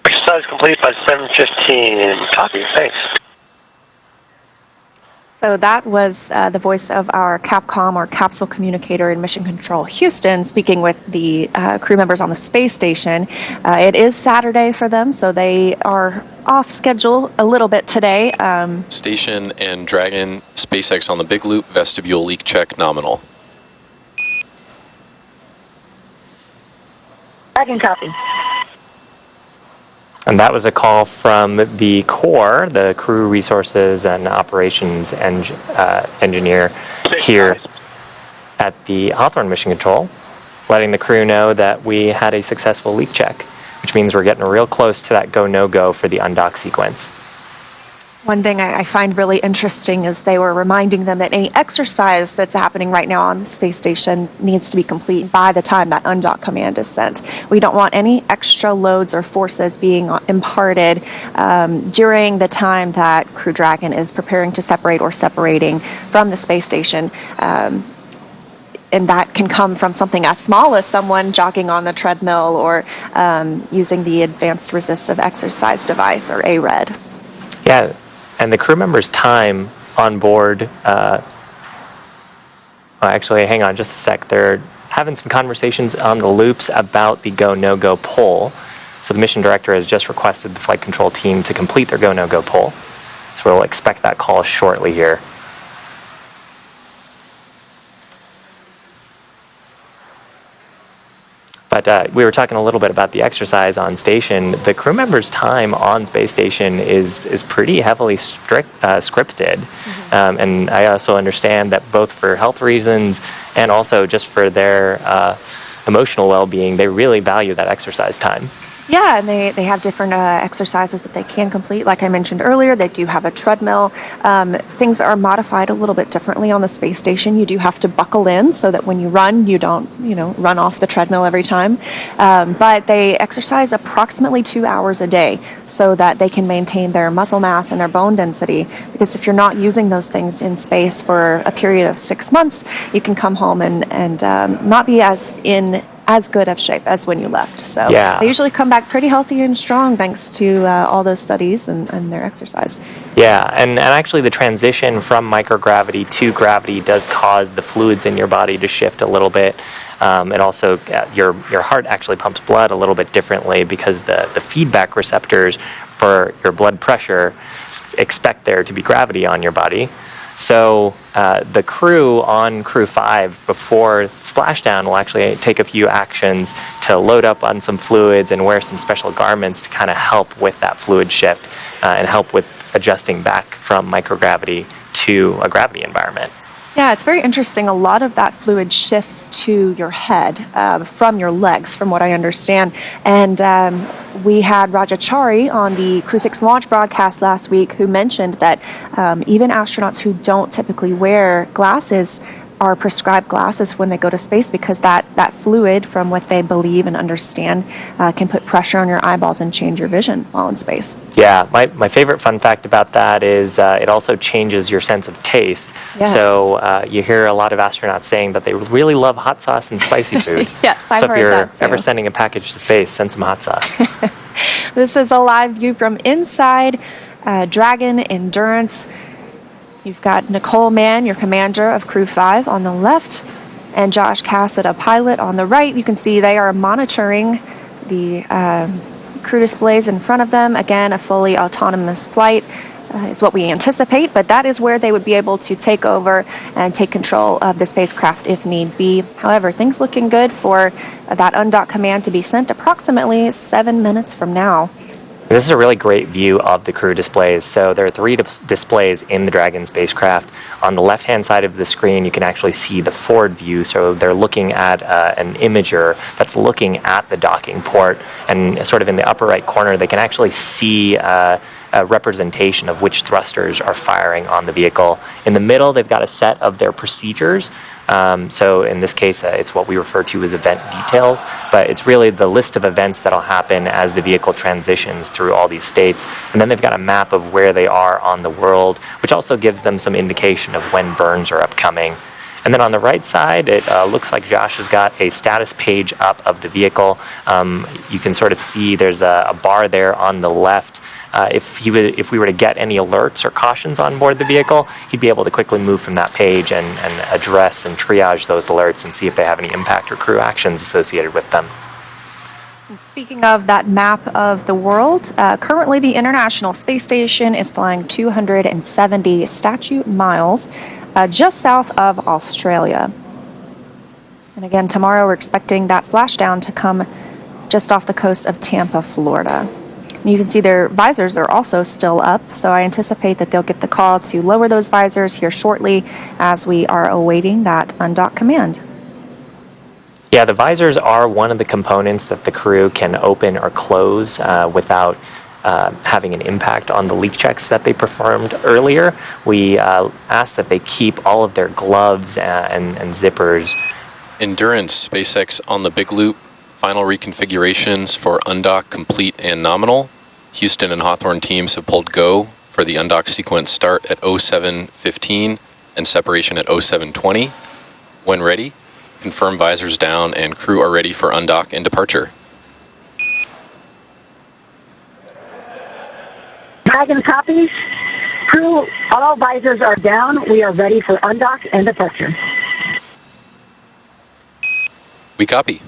Exercise complete by 7:15. Copy, thanks. So that was the voice of our Capcom, or capsule communicator in Mission Control Houston, speaking with the crew members on the space station. It is Saturday for them, so they are off schedule a little bit today. Station and Dragon, SpaceX on the Big Loop, vestibule leak check nominal. Dragon copy. And that was a call from the core, the crew resources and operations engineer here at the Hawthorne Mission Control, letting the crew know that we had a successful leak check, which means we're getting real close to that go, no-go for the undock sequence. One thing I find really interesting is they were reminding them that any exercise that's happening right now on the space station needs to be complete by the time that undock command is sent. We don't want any extra loads or forces being imparted during the time that Crew Dragon is preparing to separate or separating from the space station. And that can come from something as small as someone jogging on the treadmill or using the Advanced Resistive Exercise Device, or ARED. Yeah. And the crew members' time on board, actually, hang on just a sec. They're having some conversations on the loops about the go, no-go poll. So the mission director has just requested the flight control team to complete their go, no-go poll. So we'll expect that call shortly here. But we were talking a little bit about the exercise on station. The crew members' time on space station is pretty heavily scripted. And I also understand that both for health reasons and also just for their emotional well-being, they really value that exercise time. Yeah, and they have different exercises that they can complete. Like I mentioned earlier, they do have a treadmill. Things are modified a little bit differently on the space station. You do have to buckle in so that when you run, you don't, run off the treadmill every time. But they exercise approximately 2 hours a day so that they can maintain their muscle mass and their bone density. Because if you're not using those things in space for a period of 6 months, you can come home and not be as good of shape as when you left. So they usually come back pretty healthy and strong thanks to all those studies and their exercise. Yeah, and actually the transition from microgravity to gravity does cause the fluids in your body to shift a little bit. It also, your heart actually pumps blood a little bit differently because the feedback receptors for your blood pressure expect there to be gravity on your body. So the crew on Crew 5 before splashdown will actually take a few actions to load up on some fluids and wear some special garments to kind of help with that fluid shift and help with adjusting back from microgravity to a gravity environment. Yeah, it's very interesting. A lot of that fluid shifts to your head from your legs, from what I understand. And we had Rajachari on the Crew 6 launch broadcast last week who mentioned that even astronauts who don't typically wear glasses are prescribed glasses when they go to space because that fluid, from what they believe and understand, can put pressure on your eyeballs and change your vision while in space. Yeah, my favorite fun fact about that is it also changes your sense of taste. Yes. So you hear a lot of astronauts saying that they really love hot sauce and spicy food. Yes, I've so if heard you're that too. ever sending a package to space, send some hot sauce. This is a live view from inside Dragon Endurance. You've got Nicole Mann, your commander of Crew 5, on the left, and Josh Cassida, pilot, on the right. You can see they are monitoring the crew displays in front of them. Again, a fully autonomous flight is what we anticipate, but that is where they would be able to take over and take control of the spacecraft if need be. However, things looking good for that undock command to be sent approximately 7 minutes from now. This is a really great view of the crew displays. So there are 3 displays in the Dragon spacecraft. On the left-hand side of the screen, you can actually see the forward view. So they're looking at an imager that's looking at the docking port. And sort of in the upper right corner, they can actually see a representation of which thrusters are firing on the vehicle. In the middle, they've got a set of their procedures. So in this case, it's what we refer to as event details, but it's really the list of events that'll happen as the vehicle transitions through all these states. And then they've got a map of where they are on the world, which also gives them some indication of when burns are upcoming. And then on the right side, it looks like Josh has got a status page up of the vehicle. You can sort of see there's a bar there on the left. If we were to get any alerts or cautions on board the vehicle, he'd be able to quickly move from that page and address and triage those alerts and see if they have any impact or crew actions associated with them. And speaking of that map of the world, currently the International Space Station is flying 270 statute miles just south of Australia. And again, tomorrow we're expecting that splashdown to come just off the coast of Tampa, Florida. And you can see their visors are also still up, so I anticipate that they'll get the call to lower those visors here shortly as we are awaiting that undock command. Yeah, the visors are one of the components that the crew can open or close without having an impact on the leak checks that they performed earlier. We asked that they keep all of their gloves and zippers. Endurance, SpaceX on the Big Loop. Final reconfigurations for undock complete and nominal. Houston and Hawthorne teams have pulled go for the undock sequence start at 07:15 and separation at 07:20. When ready, confirm visors down and crew are ready for undock and departure. Dragon copies. Crew, all visors are down. We are ready for undock and departure. We copy.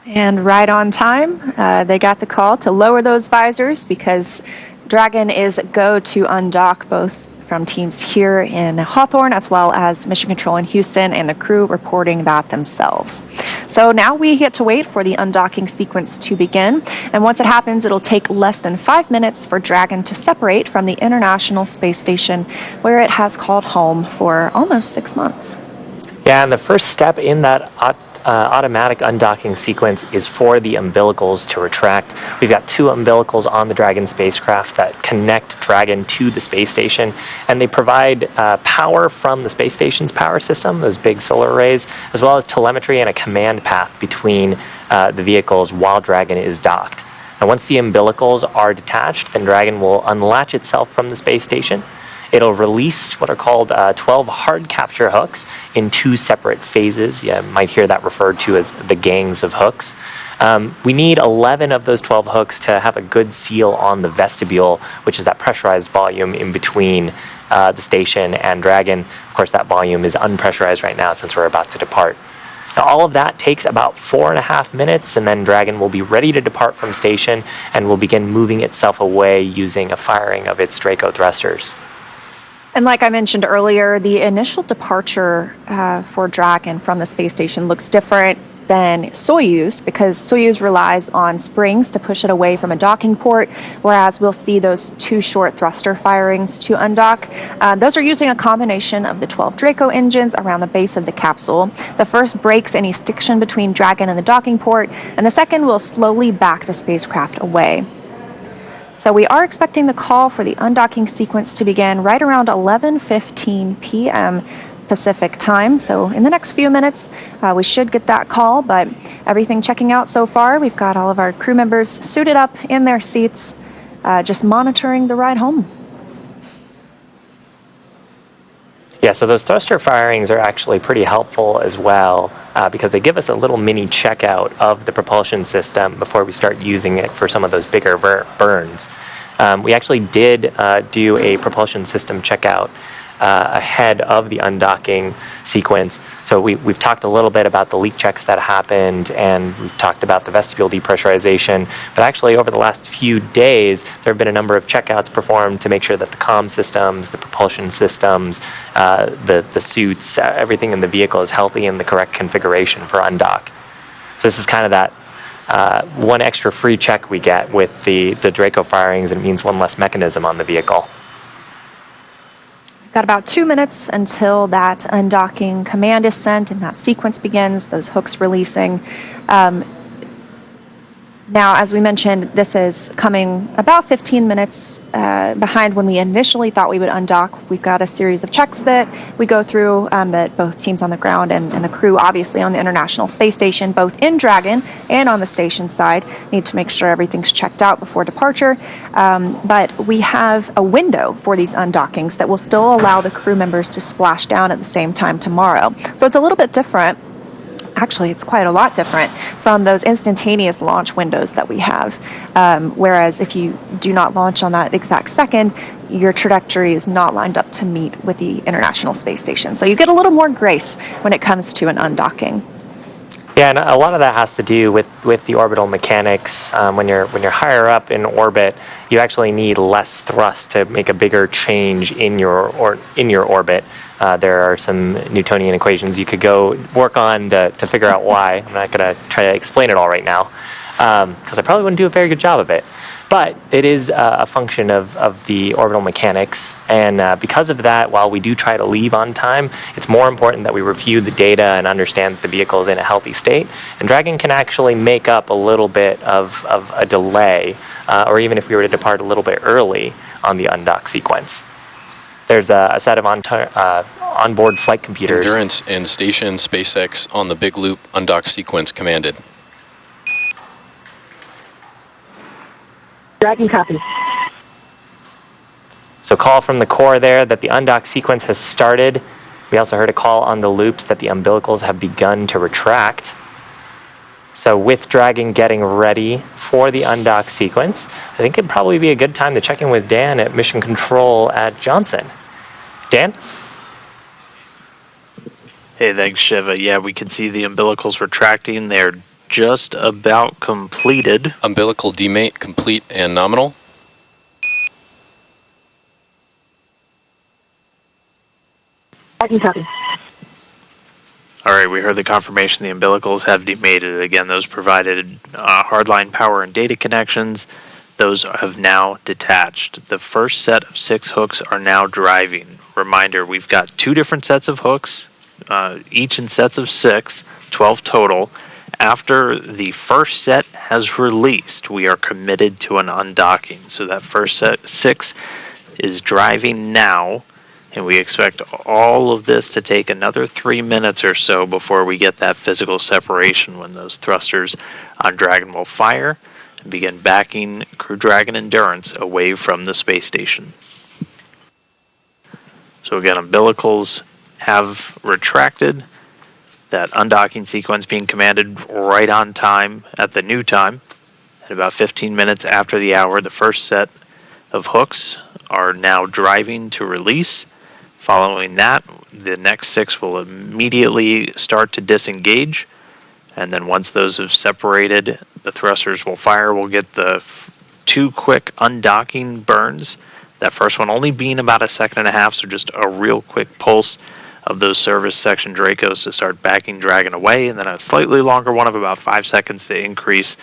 And right on time, they got the call to lower those visors because Dragon is go to undock both from teams here in Hawthorne, as well as Mission Control in Houston, and the crew reporting that themselves. So now we get to wait for the undocking sequence to begin, and once it happens, it'll take less than 5 minutes for Dragon to separate from the International Space Station, where it has called home for almost 6 months. Yeah, and the first step in that automatic undocking sequence is for the umbilicals to retract. We've got 2 umbilicals on the Dragon spacecraft that connect Dragon to the space station, and they provide power from the space station's power system, those big solar arrays, as well as telemetry and a command path between the vehicles while Dragon is docked. And once the umbilicals are detached, then Dragon will unlatch itself from the space station. It'll release what are called 12 hard capture hooks in 2 separate phases. You might hear that referred to as the gangs of hooks. We need 11 of those 12 hooks to have a good seal on the vestibule, which is that pressurized volume in between the station and Dragon. Of course, that volume is unpressurized right now since we're about to depart. Now, all of that takes about 4.5 minutes, and then Dragon will be ready to depart from station and will begin moving itself away using a firing of its Draco thrusters. And like I mentioned earlier, the initial departure for Dragon from the space station looks different than Soyuz, because Soyuz relies on springs to push it away from a docking port, whereas we'll see those 2 short thruster firings to undock. Those are using a combination of the 12 Draco engines around the base of the capsule. The first breaks any stiction between Dragon and the docking port, and the second will slowly back the spacecraft away. So we are expecting the call for the undocking sequence to begin right around 11:15 p.m. Pacific time. So in the next few minutes, we should get that call, but everything checking out so far. We've got all of our crew members suited up in their seats, just monitoring the ride home. Yeah, so those thruster firings are actually pretty helpful as well because they give us a little mini checkout of the propulsion system before we start using it for some of those bigger burns. We actually did do a propulsion system checkout ahead of the undocking sequence. So we've talked a little bit about the leak checks that happened, and we've talked about the vestibule depressurization. But actually, over the last few days, there have been a number of checkouts performed to make sure that the comm systems, the propulsion systems, the suits, everything in the vehicle is healthy in the correct configuration for undock. So this is kind of that one extra free check we get with the Draco firings, and it means one less mechanism on the vehicle. Got about 2 minutes until that undocking command is sent and that sequence begins, those hooks releasing. Now, as we mentioned, this is coming about 15 minutes behind when we initially thought we would undock. We've got a series of checks that we go through that both teams on the ground and the crew, obviously on the International Space Station, both in Dragon and on the station side, need to make sure everything's checked out before departure. But we have a window for these undockings that will still allow the crew members to splash down at the same time tomorrow. So it's a little bit different. Actually, it's quite a lot different from those instantaneous launch windows that we have. Whereas if you do not launch on that exact second, your trajectory is not lined up to meet with the International Space Station. So you get a little more grace when it comes to an undocking. Yeah, and a lot of that has to do with the orbital mechanics. When you're higher up in orbit, you actually need less thrust to make a bigger change in your orbit. There are some Newtonian equations you could go work on to figure out why. I'm not going to try to explain it all right now because I probably wouldn't do a very good job of it. But it is a function of the orbital mechanics, and because of that, while we do try to leave on time, it's more important that we review the data and understand that the vehicle is in a healthy state. And Dragon can actually make up a little bit of a delay, or even if we were to depart a little bit early on the undock sequence. There's a set of onboard flight computers. Endurance and Station SpaceX on the Big Loop undock sequence commanded. Dragon copy. So call from the core there that the undock sequence has started. We also heard a call on the loops that the umbilicals have begun to retract. So with Dragon getting ready for the undock sequence, I think it'd probably be a good time to check in with Dan at Mission Control at Johnson. Dan? Hey, thanks, Shiva. Yeah, we can see the umbilicals retracting. They're just about completed. Umbilical demate complete and nominal. can copy. All right, we heard the confirmation the umbilicals have demated. Again, those provided hardline power and data connections. Those have now detached. The first set of 6 hooks are now driving. Reminder, we've got 2 different sets of hooks, each in sets of 6, 12 total. After the first set has released, we are committed to an undocking. So that first set, 6, is driving now. And we expect all of this to take another 3 minutes or so before we get that physical separation, when those thrusters on Dragon will fire and begin backing Crew Dragon Endurance away from the space station. So again, umbilicals have retracted. That undocking sequence being commanded right on time at the new time. At about 15 minutes after the hour, the first set of hooks are now driving to release. Following that, the next 6 will immediately start to disengage, and then once those have separated, the thrusters will fire. We'll get the 2 quick undocking burns, that first one only being about 1.5 seconds, so just a real quick pulse of those service section Dracos to start backing Dragon away, and then a slightly longer one of about 5 seconds to increase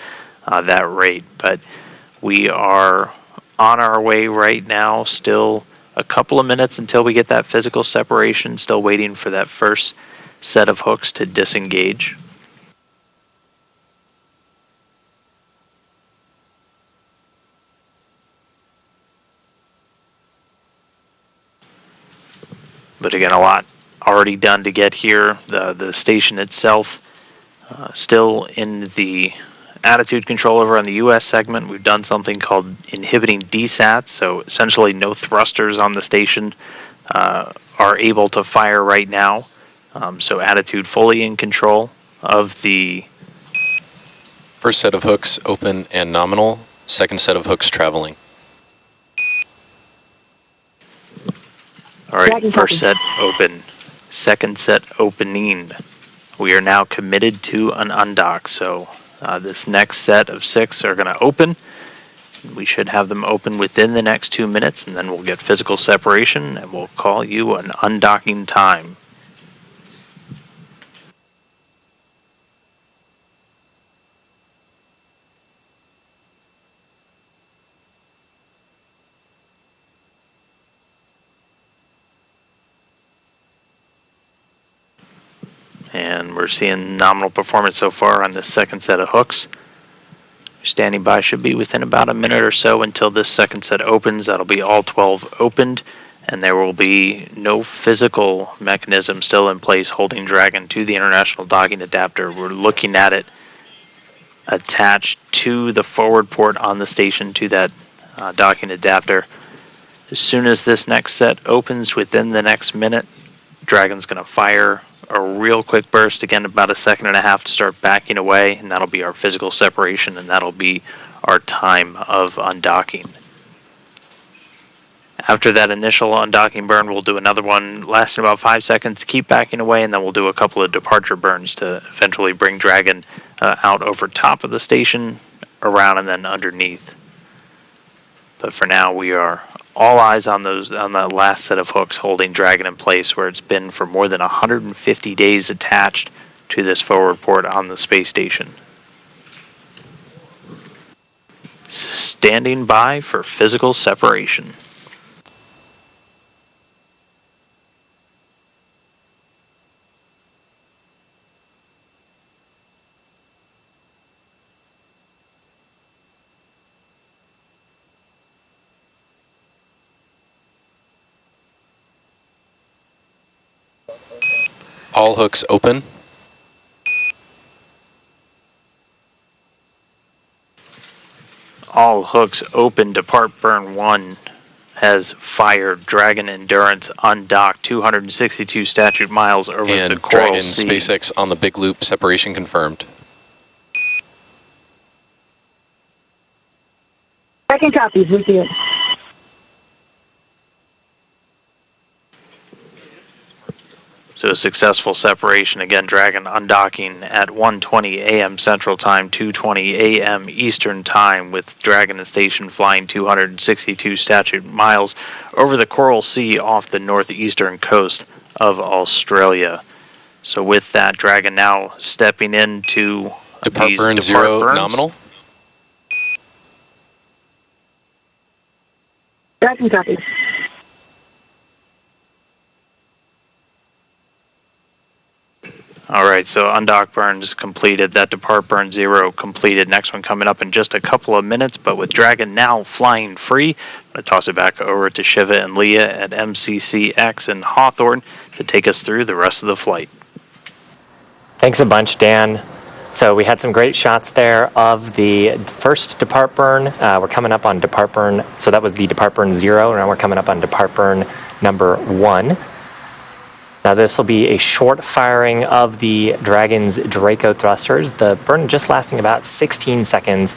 that rate. But we are on our way right now, still a couple of minutes until we get that physical separation, still waiting for that first set of hooks to disengage. But again, a lot already done to get here. The station itself still in the attitude control over on the US segment. We've done something called inhibiting DSAT, so essentially no thrusters on the station are able to fire right now. So attitude fully in control of the first set of hooks open and nominal, second set of hooks traveling. All right, first set open, second set opening. We are now committed to an undock, so this next set of 6 are going to open. We should have them open within the next 2 minutes, and then we'll get physical separation, and we'll call you an undocking time. And we're seeing nominal performance so far on the second set of hooks. Standing by should be within about a minute or so until this second set opens. That'll be all 12 opened, and there will be no physical mechanism still in place holding Dragon to the international docking adapter. We're looking at it attached to the forward port on the station to that docking adapter. As soon as this next set opens within the next minute, Dragon's going to fire a real quick burst, again about 1.5 seconds to start backing away, and that'll be our physical separation, and that'll be our time of undocking. After that initial undocking burn, we'll do another one lasting about 5 seconds to keep backing away, and then we'll do a couple of departure burns to eventually bring Dragon out over top of the station, around, and then underneath. But for now, we are all eyes on that last set of hooks holding Dragon in place, where it's been for more than 150 days attached to this forward port on the space station. Standing by for physical separation. All hooks open. All hooks open. Depart burn 1 has fired. Dragon Endurance undocked 262 statute miles over and the Coral Dragon Sea. SpaceX on the big loop, separation confirmed. Second copies, we see it. So a successful separation. Again, Dragon undocking at 1:20 a.m. Central Time, 2:20 a.m. Eastern Time, with Dragon and station flying 262 statute miles over the Coral Sea off the northeastern coast of Australia. So with that, Dragon now stepping into Depart burn 0 nominal. Dragon copy. All right, so undock burns completed. That depart burn 0 completed. Next one coming up in just a couple of minutes, but with Dragon now flying free, I'm going to toss it back over to Shiva and Leah at MCCX in Hawthorne to take us through the rest of the flight. Thanks a bunch, Dan. So we had some great shots there of the first depart burn. We're coming up on depart burn. So that was the depart burn 0. Now we're coming up on depart burn number 1. Now this will be a short firing of the Dragon's Draco thrusters. The burn just lasting about 16 seconds.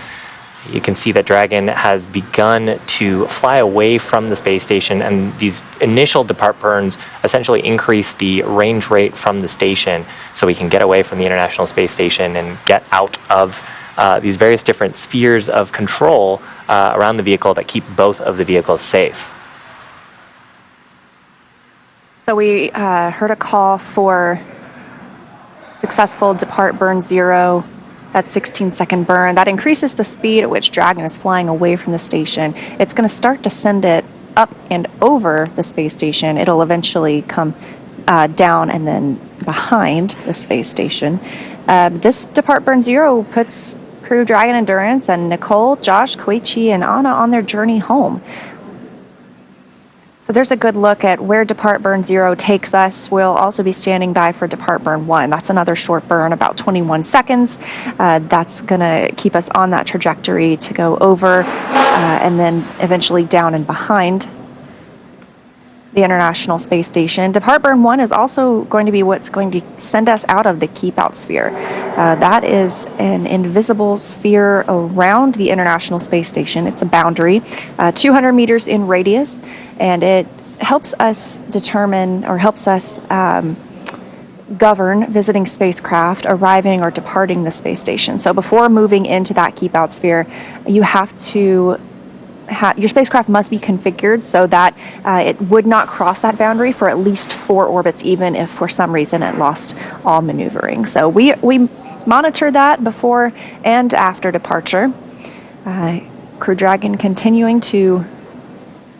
You can see that Dragon has begun to fly away from the space station, and these initial depart burns essentially increase the range rate from the station so we can get away from the International Space Station and get out of these various different spheres of control around the vehicle that keep both of the vehicles safe. So we heard a call for successful depart burn 0. That 16-second burn. That increases the speed at which Dragon is flying away from the station. It's going to start to send it up and over the space station. It'll eventually come down and then behind the space station. This depart burn 0 puts crew Dragon Endurance and Nicole, Josh, Koichi, and Anna on their journey home. So there's a good look at where depart burn 0 takes us. We'll also be standing by for depart burn 1. That's another short burn, about 21 seconds. That's going to keep us on that trajectory to go over and then eventually down and behind the International Space Station. Depart burn 1 is also going to be what's going to send us out of the keep out sphere. That is an invisible sphere around the International Space Station. It's a boundary, 200 meters in radius, and it helps us determine, or helps us govern visiting spacecraft arriving or departing the space station. So before moving into that keep out sphere, you have to your spacecraft must be configured so that it would not cross that boundary for at least 4 orbits, even if for some reason it lost all maneuvering. So we monitor that before and after departure. Crew Dragon continuing to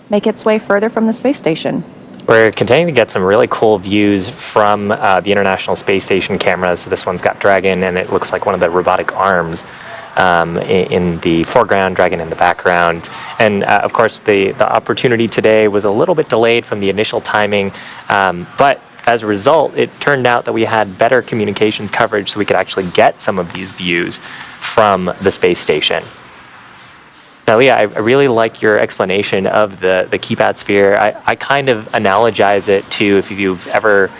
make its way further from the space station. We're continuing to get some really cool views from the International Space Station cameras. So this one's got Dragon, and it looks like one of the robotic arms in the foreground, Dragon in the background. And of course, the opportunity today was a little bit delayed from the initial timing, but as a result, it turned out that we had better communications coverage so we could actually get some of these views from the space station. Now, Leah, I really like your explanation of the keep out sphere. I kind of analogize it to if you've ever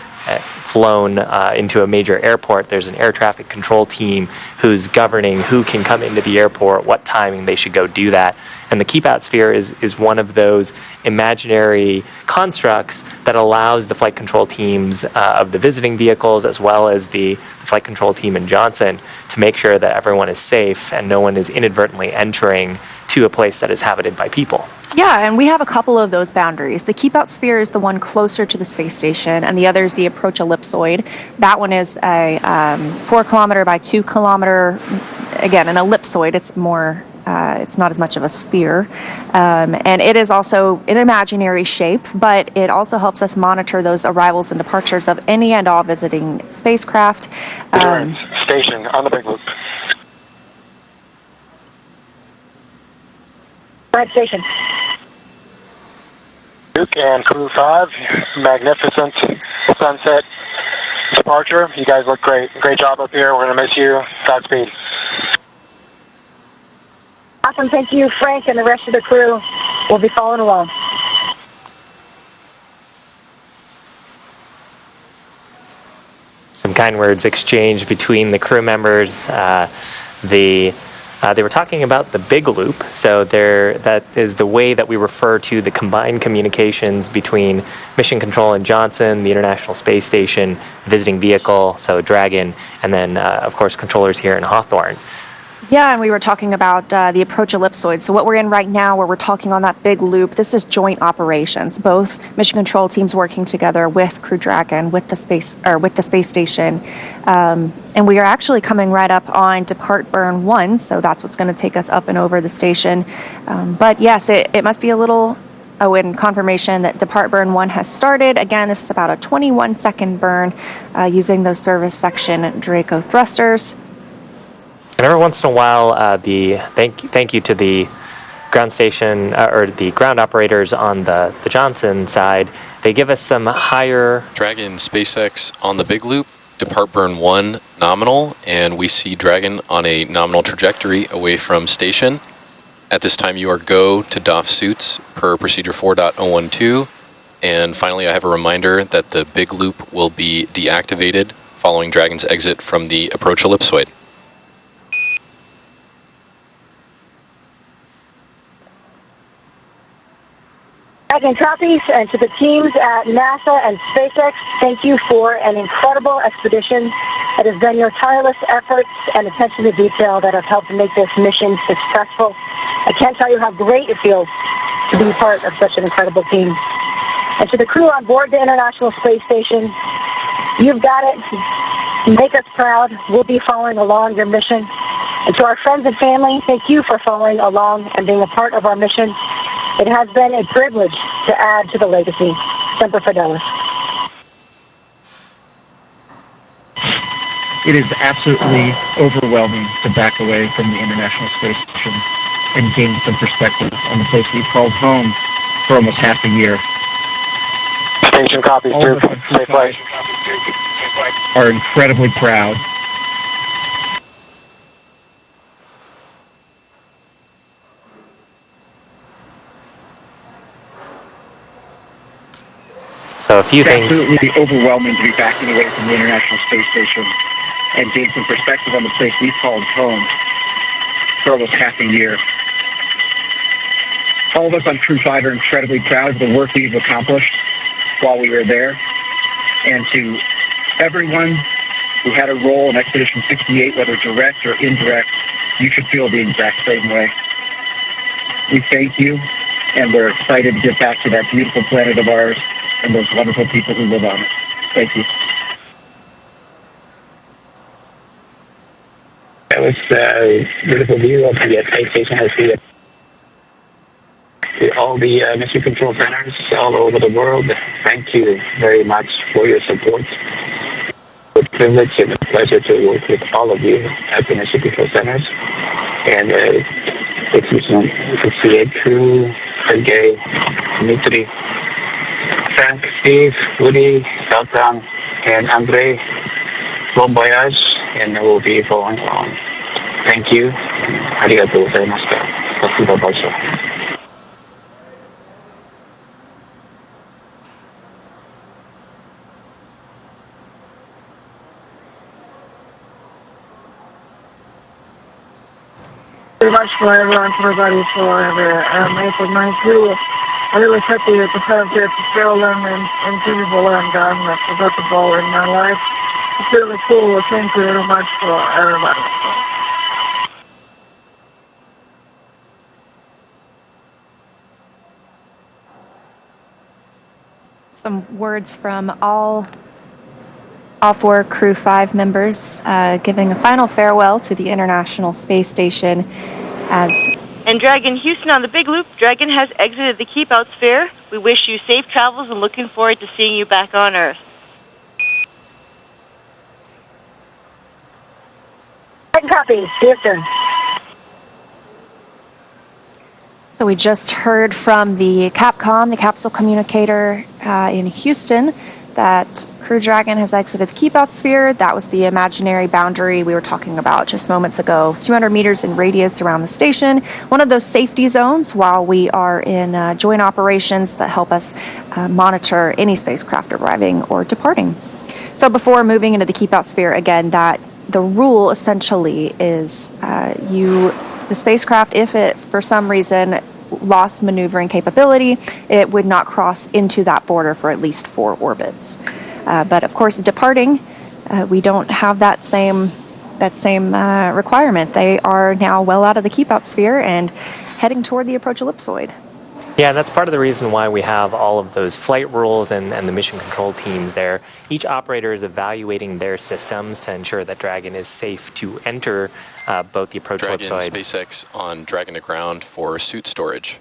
flown into a major airport, there's an air traffic control team who's governing who can come into the airport, what timing they should go do that. And the keep out sphere is one of those imaginary constructs that allows the flight control teams of the visiting vehicles, as well as the flight control team in Johnson, to make sure that everyone is safe and no one is inadvertently entering to a place that is habited by people. Yeah, and we have a couple of those boundaries. The keep out sphere is the one closer to the space station, and the other is the approach ellipsoid. That one is a 4 kilometer by 2 kilometer, again, an ellipsoid. It's more, it's not as much of a sphere. And it is also an imaginary shape, but it also helps us monitor those arrivals and departures of any and all visiting spacecraft. Station on the big loop. Right station. Duke and Crew 5, magnificent sunset departure. You guys look great. Great job up here. We're going to miss you. Godspeed. Awesome. Thank you, Frank, and the rest of the crew. We'll be following along. Some kind words exchanged between the crew members. They were talking about the big loop, so that is the way that we refer to the combined communications between Mission Control in Johnson, the International Space Station, visiting vehicle, so Dragon, and then, of course, controllers here in Hawthorne. Yeah, and we were talking about the approach ellipsoid. So what we're in right now, where we're talking on that big loop, this is joint operations. Both mission control teams working together with Crew Dragon, with the space station, and we are actually coming right up on Depart Burn 1. So that's what's going to take us up and over the station. But yes, it must be a little. Oh, and confirmation that Depart Burn 1 has started. Again, this is about a 21-second burn using those service section Draco thrusters. And every once in a while, thank you to the ground station or the ground operators on the Johnson side. They give us some higher. Dragon SpaceX on the big loop, Depart Burn 1 nominal, and we see Dragon on a nominal trajectory away from station. At this time, you are go to doff suits per procedure 4.012. And finally, I have a reminder that the big loop will be deactivated following Dragon's exit from the approach ellipsoid. Dragon copies, and to the teams at NASA and SpaceX, thank you for an incredible expedition. It has been your tireless efforts and attention to detail that have helped make this mission successful. I can't tell you how great it feels to be part of such an incredible team. And to the crew on board the International Space Station, you've got it. Make us proud. We'll be following along your mission. And to our friends and family, thank you for following along and being a part of our mission. It has been a privilege to add to the legacy. Semper Fidelis. It is absolutely overwhelming to back away from the International Space Station and gain some perspective on the place we've called home for almost half a year. Station copies, All of us on Crew 5 are incredibly proud. So a few things. It's absolutely overwhelming to be backing away from the International Space Station and gain some perspective on the place we've called home for almost half a year. All of us on Crew 5 are incredibly proud of the work we've accomplished while we were there. And to everyone who had a role in Expedition 68, whether direct or indirect, you should feel the exact same way. We thank you, and we're excited to get back to that beautiful planet of ours and those wonderful people who live on it. Thank you. That was a beautiful view of the space station as we all the mission control centers all over the world. Thank you very much for your support. It's a privilege and a pleasure to work with all of you at the mission control centers. And Expedition 68 crew, Sergey, Dmitry, Frank, Steve, Woody, Sultan, and Andre. Bon voyage, and we'll be following along. Thank you. Arigatou gozaimashita. Spasibo большое. Very much for everyone, for everybody, for April 92. I'm really happy to have that film and visible and unforgettable in my life. It's really cool. Thank you very much for everybody. Some words from all four Crew 5 members giving a final farewell to the International Space Station as... And Dragon Houston on the big loop, Dragon has exited the Keep Out sphere. We wish you safe travels and looking forward to seeing you back on Earth. Copy, Houston. So we just heard from the Capcom, the capsule communicator in Houston, that Crew Dragon has exited the Keep Out sphere. That was the imaginary boundary we were talking about just moments ago. 200 meters in radius around the station. One of those safety zones while we are in joint operations that help us monitor any spacecraft arriving or departing. So before moving into the Keep Out sphere, again, that the rule essentially is the spacecraft, if it for some reason lost maneuvering capability, it would not cross into that border for at least 4 orbits. But of course, departing, we don't have that same that same requirement. They are now well out of the keep-out sphere and heading toward the approach ellipsoid. Yeah, that's part of the reason why we have all of those flight rules and the mission control teams there. Each operator is evaluating their systems to ensure that Dragon is safe to enter both the approach Dragon ellipsoid. SpaceX on Dragon to ground for suit storage.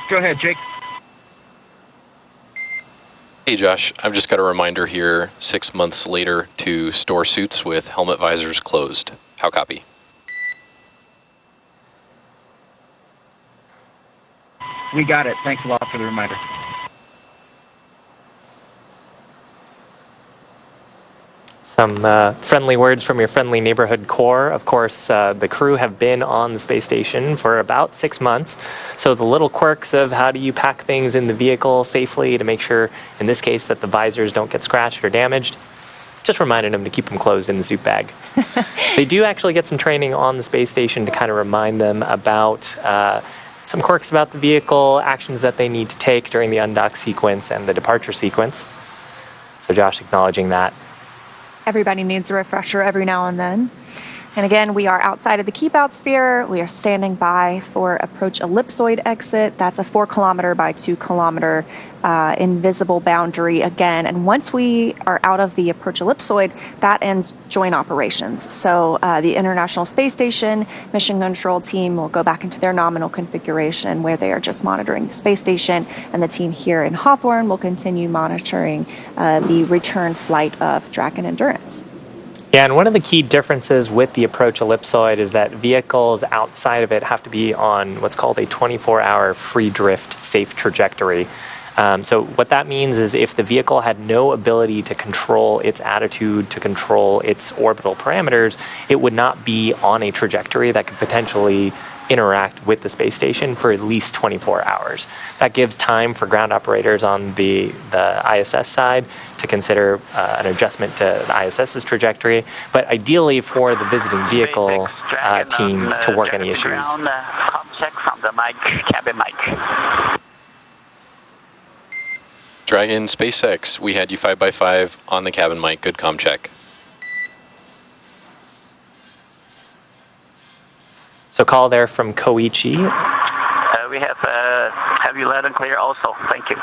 Go ahead, Jake. Hey Josh, I've just got a reminder here 6 months later to store suits with helmet visors closed. How copy? We got it. Thanks a lot for the reminder. Some friendly words from your friendly neighborhood core. Of course, the crew have been on the space station for about 6 months. So the little quirks of how do you pack things in the vehicle safely to make sure, in this case, that the visors don't get scratched or damaged, just reminded them to keep them closed in the suit bag. They do actually get some training on the space station to kind of remind them about some quirks about the vehicle, actions that they need to take during the undock sequence and the departure sequence. So Josh acknowledging that. Everybody needs a refresher every now and then. And again, we are outside of the keep-out sphere. We are standing by for approach ellipsoid exit. That's a 4 kilometer by 2 kilometer invisible boundary again. And once we are out of the approach ellipsoid, that ends joint operations. So the International Space Station mission control team will go back into their nominal configuration where they are just monitoring the space station. And the team here in Hawthorne will continue monitoring the return flight of Dragon Endurance. Yeah, and one of the key differences with the approach ellipsoid is that vehicles outside of it have to be on what's called a 24-hour free drift safe trajectory. So what that means is if the vehicle had no ability to control its attitude, to control its orbital parameters, it would not be on a trajectory that could potentially interact with the space station for at least 24 hours. That gives time for ground operators on the ISS side to consider an adjustment to the ISS's trajectory, but ideally for the visiting vehicle team to work any issues. Check from the mic, cabin mic. Dragon SpaceX, we had you 5x5 on the cabin mic. Good comm check. So call there from Koichi. We have you loud and clear also. Thank you.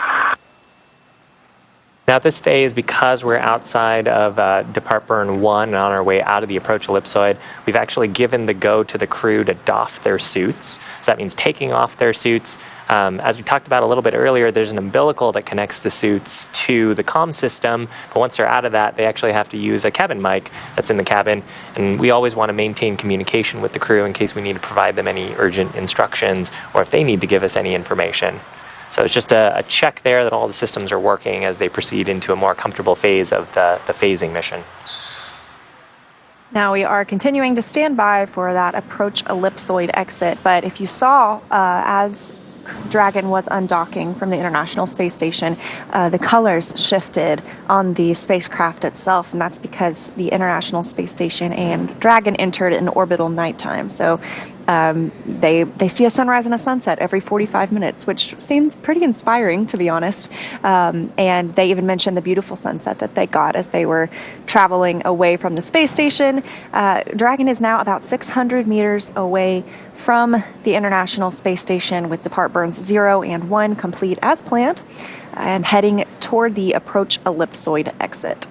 Now at this phase, because we're outside of Depart Burn 1 and on our way out of the approach ellipsoid, we've actually given the go to the crew to doff their suits. So that means taking off their suits. As we talked about a little bit earlier, there's an umbilical that connects the suits to the comm system, but once they're out of that, they actually have to use a cabin mic that's in the cabin, and we always want to maintain communication with the crew in case we need to provide them any urgent instructions or if they need to give us any information. So it's just a check there that all the systems are working as they proceed into a more comfortable phase of the phasing mission. Now we are continuing to stand by for that approach ellipsoid exit, but if you saw as Dragon was undocking from the International Space Station, the colors shifted on the spacecraft itself, and that's because the International Space Station and Dragon entered in orbital nighttime. So they see a sunrise and a sunset every 45 minutes, which seems pretty inspiring, to be honest. And they even mentioned the beautiful sunset that they got as they were traveling away from the space station. Dragon is now about 600 meters away from the International Space Station with Depart Burns 0 and 1 complete as planned and heading toward the approach ellipsoid exit.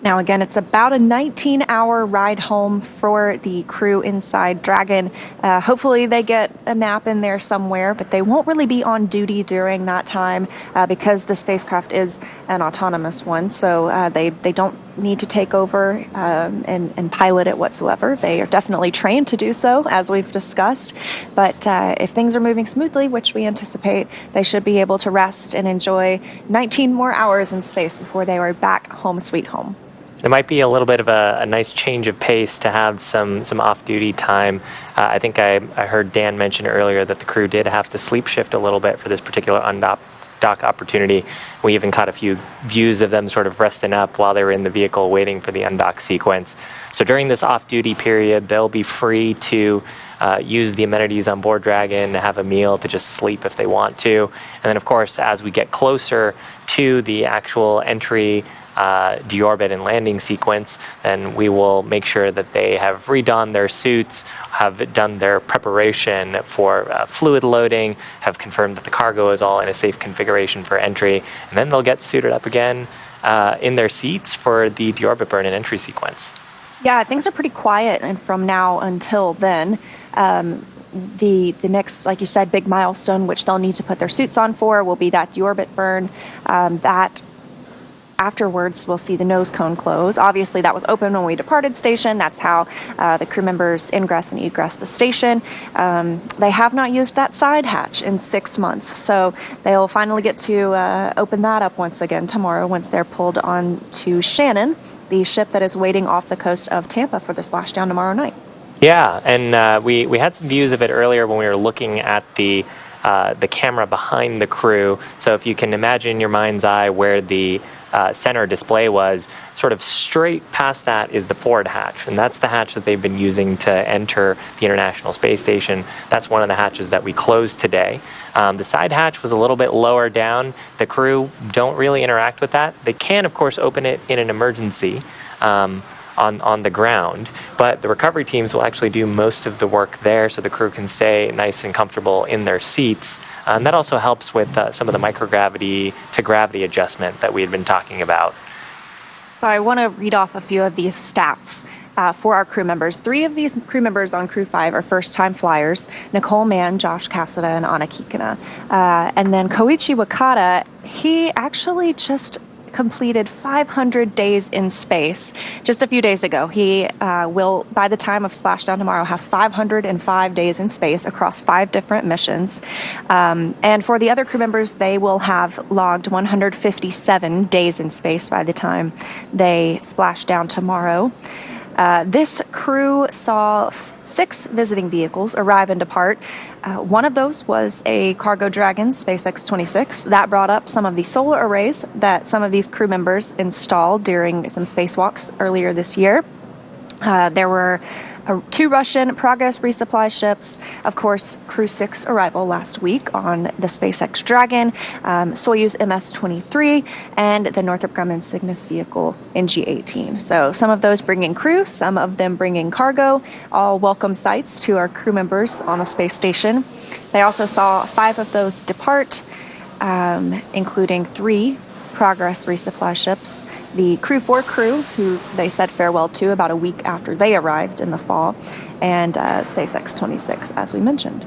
Now again, it's about a 19-hour ride home for the crew inside Dragon. Hopefully they get a nap in there somewhere, but they won't really be on duty during that time because the spacecraft is an autonomous one, so they don't need to take over and pilot it whatsoever. They are definitely trained to do so, as we've discussed, but if things are moving smoothly, which we anticipate, they should be able to rest and enjoy 19 more hours in space before they are back home sweet home. There might be a little bit of a nice change of pace to have some off-duty time. I think I heard Dan mention earlier that the crew did have to sleep shift a little bit for this particular undock dock opportunity. We even caught a few views of them sort of resting up while they were in the vehicle waiting for the undock sequence. So during this off-duty period, they'll be free to use the amenities on board Dragon, have a meal, to just sleep if they want to. And then, of course, as we get closer to the actual entry, deorbit and landing sequence, then we will make sure that they have redonned their suits, have done their preparation for fluid loading, have confirmed that the cargo is all in a safe configuration for entry, and then they'll get suited up again in their seats for the deorbit burn and entry sequence. Yeah, things are pretty quiet, and from now until then, the next, like you said, big milestone, which they'll need to put their suits on for, will be that deorbit burn. That afterwards, we'll see the nose cone close. Obviously, that was open when we departed station. That's how the crew members ingress and egress the station. They have not used that side hatch in 6 months, so they'll finally get to open that up once again tomorrow once they're pulled on to Shannon, the ship that is waiting off the coast of Tampa for the splashdown tomorrow night. Yeah, and we had some views of it earlier when we were looking at the camera behind the crew. So if you can imagine in your mind's eye where the center display was, sort of straight past that is the forward hatch, and that's the hatch that they've been using to enter the International Space Station. That's one of the hatches that we closed today. The side hatch was a little bit lower down. The crew don't really interact with that. They can, of course, open it in an emergency on the ground, but the recovery teams will actually do most of the work there so the crew can stay nice and comfortable in their seats. And that also helps with some of the microgravity to gravity adjustment that we had been talking about. So I want to read off a few of these stats for our crew members. 3 of these crew members on Crew 5 are first-time flyers: Nicole Mann, Josh Cassada, and Anna Kikina. And then Koichi Wakata, he actually just completed 500 days in space just a few days ago. He will, by the time of splashdown tomorrow, have 505 days in space across 5 different missions. And for the other crew members, they will have logged 157 days in space by the time they splash down tomorrow. This crew saw 6 visiting vehicles arrive and depart. One of those was a Cargo Dragon SpaceX 26. That brought up some of the solar arrays that some of these crew members installed during some spacewalks earlier this year. There were 2 Russian Progress resupply ships, of course, Crew 6 arrival last week on the SpaceX Dragon, Soyuz MS-23, and the Northrop Grumman Cygnus vehicle NG-18. So some of those bringing crew, some of them bringing cargo, all welcome sights to our crew members on the space station. They also saw 5 of those depart, including 3 Progress resupply ships, the Crew 4 crew, who they said farewell to about a week after they arrived in the fall, and SpaceX 26, as we mentioned.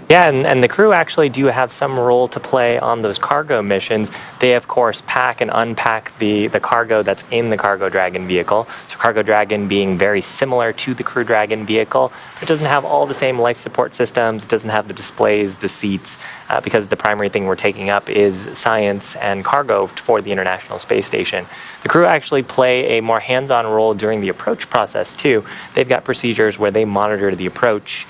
Yeah, and the crew actually do have some role to play on those cargo missions. They, of course, pack and unpack the cargo that's in the Cargo Dragon vehicle. So Cargo Dragon being very similar to the Crew Dragon vehicle, but it doesn't have all the same life support systems, it doesn't have the displays, the seats, because the primary thing we're taking up is science and cargo for the International Space Station. The crew actually play a more hands-on role during the approach process, too. They've got procedures where they monitor the approach.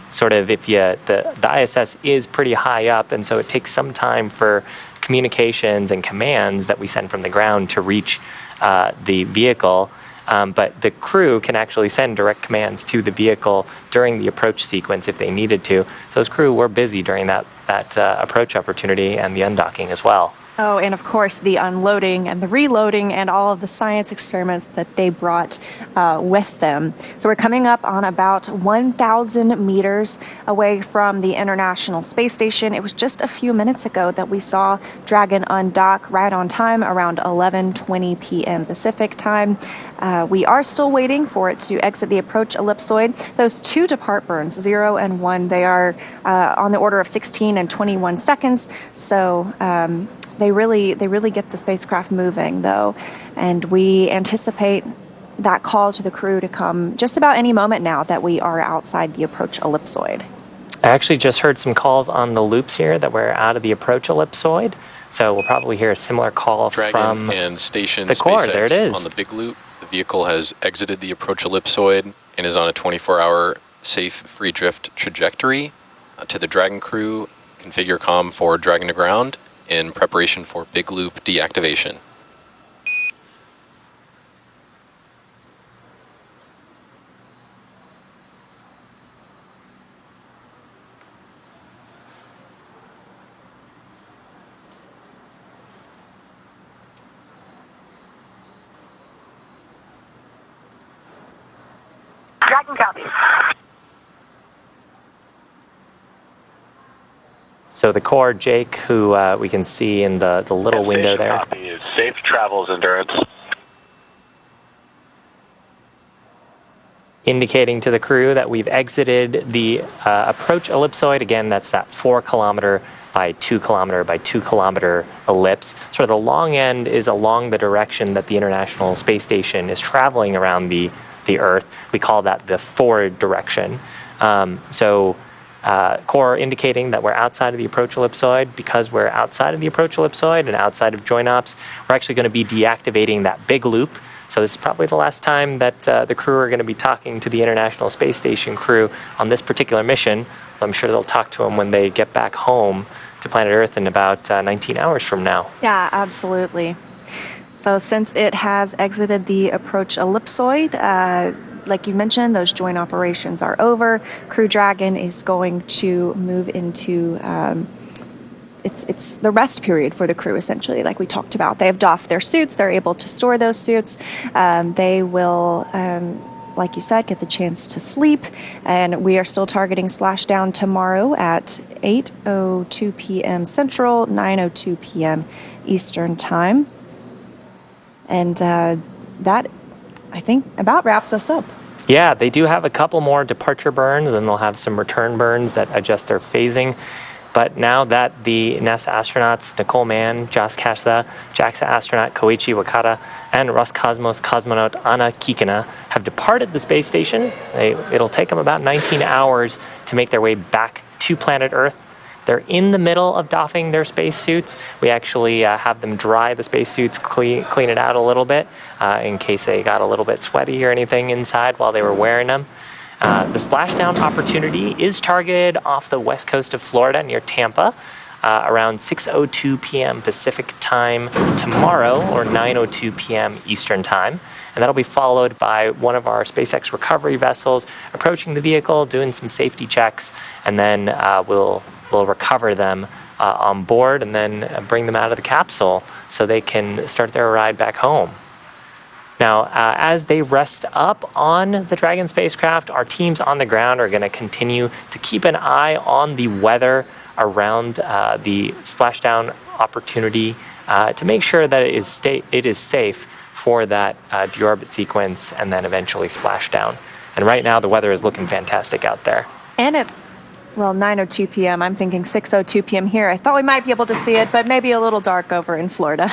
Sort of if the ISS is pretty high up, and so it takes some time for communications and commands that we send from the ground to reach the vehicle. But the crew can actually send direct commands to the vehicle during the approach sequence if they needed to. So those crew were busy during that approach opportunity and the undocking as well. Oh, and of course, the unloading and the reloading and all of the science experiments that they brought with them. So we're coming up on about 1,000 meters away from the International Space Station. It was just a few minutes ago that we saw Dragon undock right on time, around 11:20 p.m. Pacific time. We are still waiting for it to exit the approach ellipsoid. Those 2 depart burns, 0 and 1, they are on the order of 16 and 21 seconds. So they really get the spacecraft moving, though, and we anticipate that call to the crew to come just about any moment now that we are outside the approach ellipsoid. I actually just heard some calls on the loops here that we're out of the approach ellipsoid, so we'll probably hear a similar call from and station the core. SpaceX there it is. On the big loop. The vehicle has exited the approach ellipsoid and is on a 24-hour safe free drift trajectory. To the Dragon crew, configure comm for Dragon to ground. in preparation for big loop deactivation. Dragon copies. So the core, Jake, who we can see in the little window there. Copy. Safe travels, Endurance. Indicating to the crew that we've exited the approach ellipsoid. Again, that's that 4 kilometer by 2 kilometer by 2 kilometer ellipse. Sort of the long end is along the direction that the International Space Station is traveling around the Earth. We call that the forward direction. Core indicating that we're outside of the approach ellipsoid. Because we're outside of the approach ellipsoid and outside of join ops, we're actually going to be deactivating that big loop. So this is probably the last time that the crew are going to be talking to the International Space Station crew on this particular mission. I'm sure they'll talk to them when they get back home to planet Earth in about 19 hours from now. Yeah, absolutely. So since it has exited the approach ellipsoid, like you mentioned, those joint operations are over. Crew Dragon is going to move into it's the rest period for the crew, essentially, like we talked about. They have doffed their suits. They're able to store those suits. They will, like you said, get the chance to sleep. And we are still targeting splashdown tomorrow at 8:02 p.m. Central, 9:02 p.m. Eastern Time. And that, I think, about wraps us up. Yeah, they do have a couple more departure burns, and they'll have some return burns that adjust their phasing. But now that the NASA astronauts Nicole Mann, Josh Cassada, JAXA astronaut Koichi Wakata, and Roscosmos cosmonaut Anna Kikina have departed the space station, it'll take them about 19 hours to make their way back to planet Earth. They're in the middle of doffing their spacesuits. We actually have them dry the spacesuits, clean it out a little bit in case they got a little bit sweaty or anything inside while they were wearing them. The splashdown opportunity is targeted off the west coast of Florida near Tampa around 6:02 p.m. Pacific time tomorrow, or 9:02 p.m. Eastern time. And that'll be followed by one of our SpaceX recovery vessels approaching the vehicle, doing some safety checks, and then we'll recover them on board and then bring them out of the capsule so they can start their ride back home. Now, as they rest up on the Dragon spacecraft, our teams on the ground are going to continue to keep an eye on the weather around the splashdown opportunity to make sure that it is safe for that deorbit sequence and then eventually splashdown. And right now, the weather is looking fantastic out there. And at 9:02 p.m. I'm thinking 6:02 p.m. here. I thought we might be able to see it, but maybe a little dark over in Florida.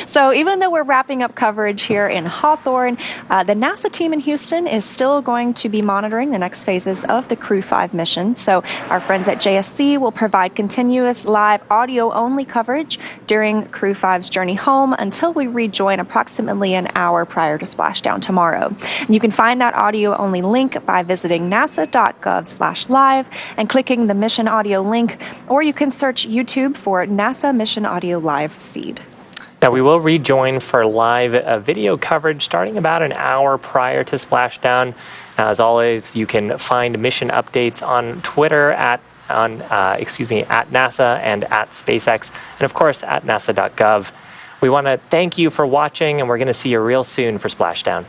So even though we're wrapping up coverage here in Hawthorne, the NASA team in Houston is still going to be monitoring the next phases of the Crew 5 mission. So our friends at JSC will provide continuous live audio-only coverage during Crew 5's journey home until we rejoin approximately an hour prior to splashdown tomorrow. And you can find that audio-only link by visiting nasa.gov/live and clicking the Mission Audio link, or you can search YouTube for NASA Mission Audio Live feed. Now, we will rejoin for live video coverage starting about an hour prior to splashdown. As always, you can find mission updates on Twitter at NASA and at SpaceX, and of course at nasa.gov. We want to thank you for watching, and we're going to see you real soon for splashdown.